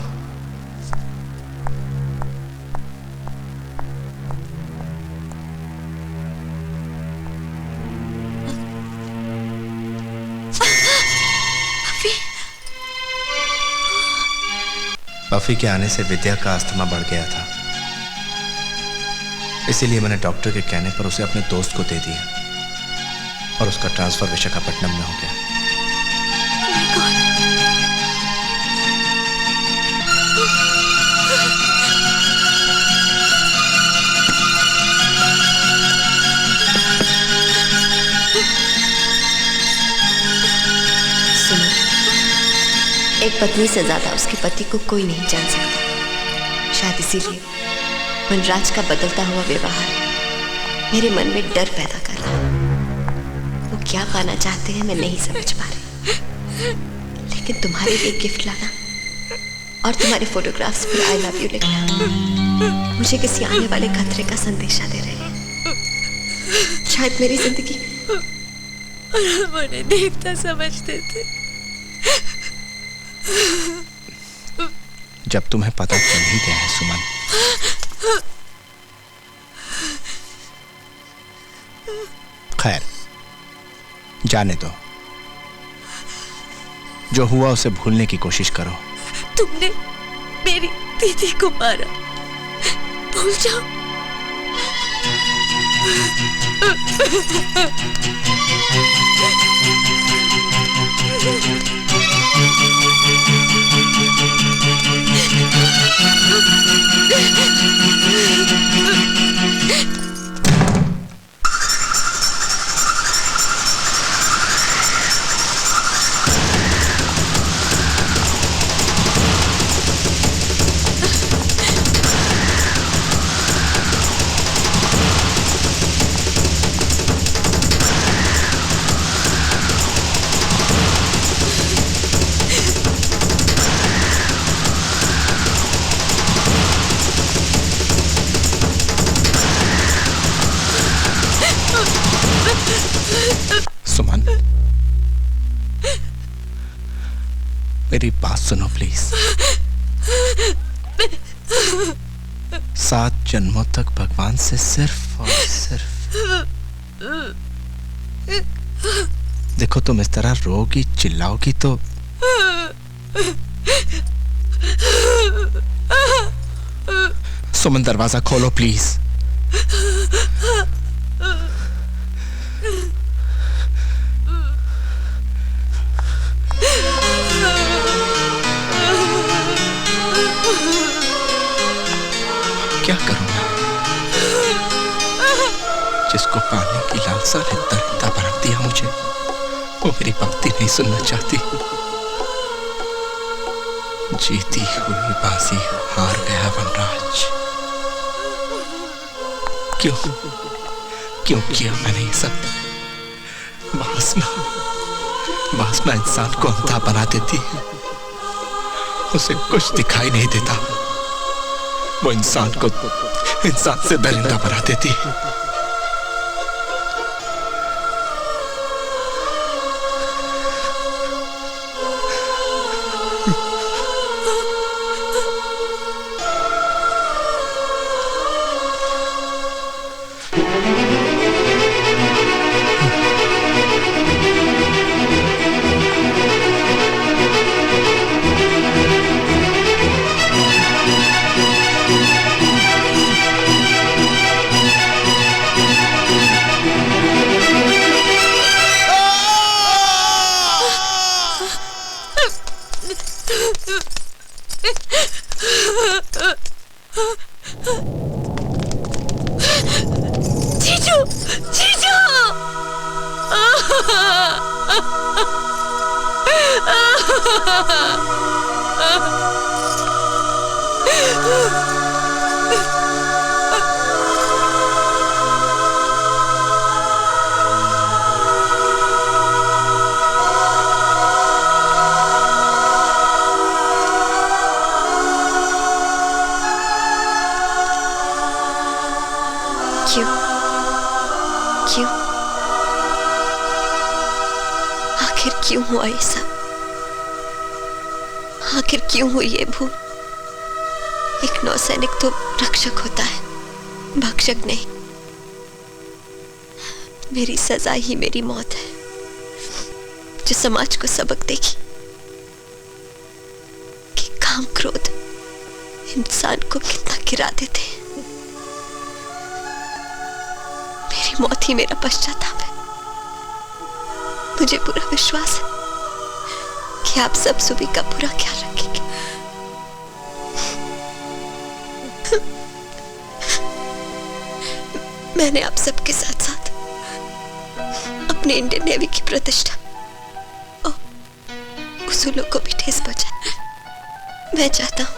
बफी के आने से विद्या का अस्थमा बढ़ गया था, इसीलिए मैंने डॉक्टर के कहने पर उसे अपने दोस्त को दे दिया और उसका ट्रांसफर विशाखापट्टनम में हो गया। एक पत्नी से ज्यादा उसके पति को कोई नहीं जान सकता। शायद इसीलिए वनराज का बदलता हुआ व्यवहार मेरे मन में डर पैदा कर रहा है। वो क्या पाना चाहते हैं मैं नहीं समझ पा रही, लेकिन तुम्हारे लिए गिफ्ट लाना और तुम्हारे फोटोग्राफ्स पर आई लव यू लिखना मुझे किसी आने वाले खतरे का संदेशा दे रहे हैं। शायद मेरी जिंदगी और हम उन्हें देखता समझते थे। जब तुम्हें पता चल ही गया है सुमन, खैर जाने दो। जो हुआ उसे भूलने की कोशिश करो। तुमने मेरी दीदी को मारा, भूल जाओ। मेरी बात सुनो प्लीज। 7 जन्मों तक भगवान से सिर्फ और सिर्फ देखो, तुम इस तरह रोगी चिल्लाओगी तो सुमन, दरवाजा खोलो प्लीज। क्या करूं मैं? जिसको पाने की लालसा रिंदा रिंदा बना दिया मुझे, वो मेरी भक्ति नहीं सुनना चाहती। जीती हुई बाजी हार गया वनराज। क्यों किया मैंने ये सब? वासना इंसान को अंधा बना देती, उसे कुछ दिखाई नहीं देता। वो इंसान से दरिंदा बना देती। क्यों हुआ ये सब? आखिर क्यों हुई ये भूल? एक नौसैनिक तो रक्षक होता है, भक्षक नहीं। मेरी सजा ही मेरी मौत है, जो समाज को सबक देगी कि काम क्रोध इंसान को कितना गिरा देते हैं। मेरी मौत ही मेरा पश्चाताप है। मुझे पूरा विश्वास है कि आप सब सुबी का पूरा ख्याल रखेंगे। मैंने आप सबके साथ साथ अपने इंडियन नेवी की प्रतिष्ठा और उसूलों को भी ठेस पहुंचाई। मैं चाहता हूं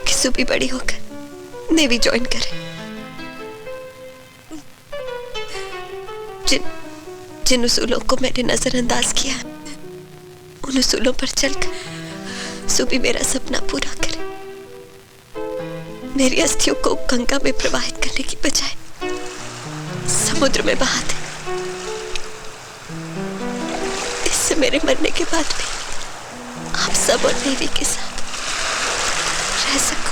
कि सुबी बड़ी होकर नेवी ज्वाइन करे। जिन उसूलों को मैंने नजरअंदाज किया, उन उसूलों पर चलकर सुबी मेरा सपना पूरा करे। मेरी अस्थियों को गंगा में प्रवाहित करने की बजाय समुद्र में बहा दे। इससे मेरे मरने के बाद भी आप सब और नेवी के साथ रह सकूं।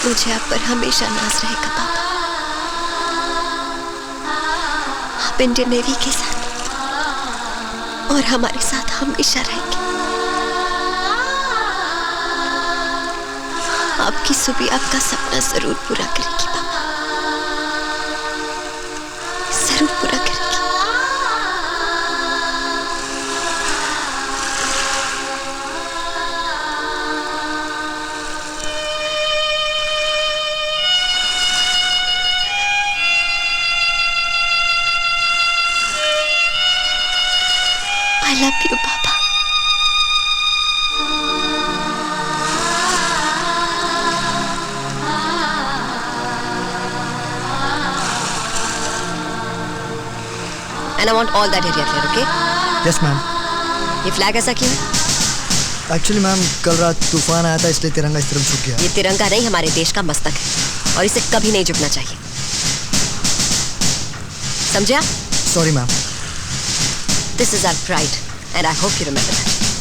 मुझे आप पर हमेशा नाज रहेगा पापा। आप इंडियन नेवी के साथ और हमारे साथ हमेशा रहेंगे। आपकी सुबी आपका सपना जरूर पूरा करेगी पापा, जरूर पूरा करेगी। I love you, Papa. And I want all that area clear, okay? Yes, ma'am. ये फ्लैग ऐसा क्यों है? एक्चुअली मैम कल रात तूफान आया था इसलिए तिरंगा इस तरफ झुक गया। ये तिरंगा नहीं हमारे देश का मस्तक है और इसे कभी नहीं झुकना चाहिए, समझा? Sorry ma'am. This is our pride and I hope you remember that.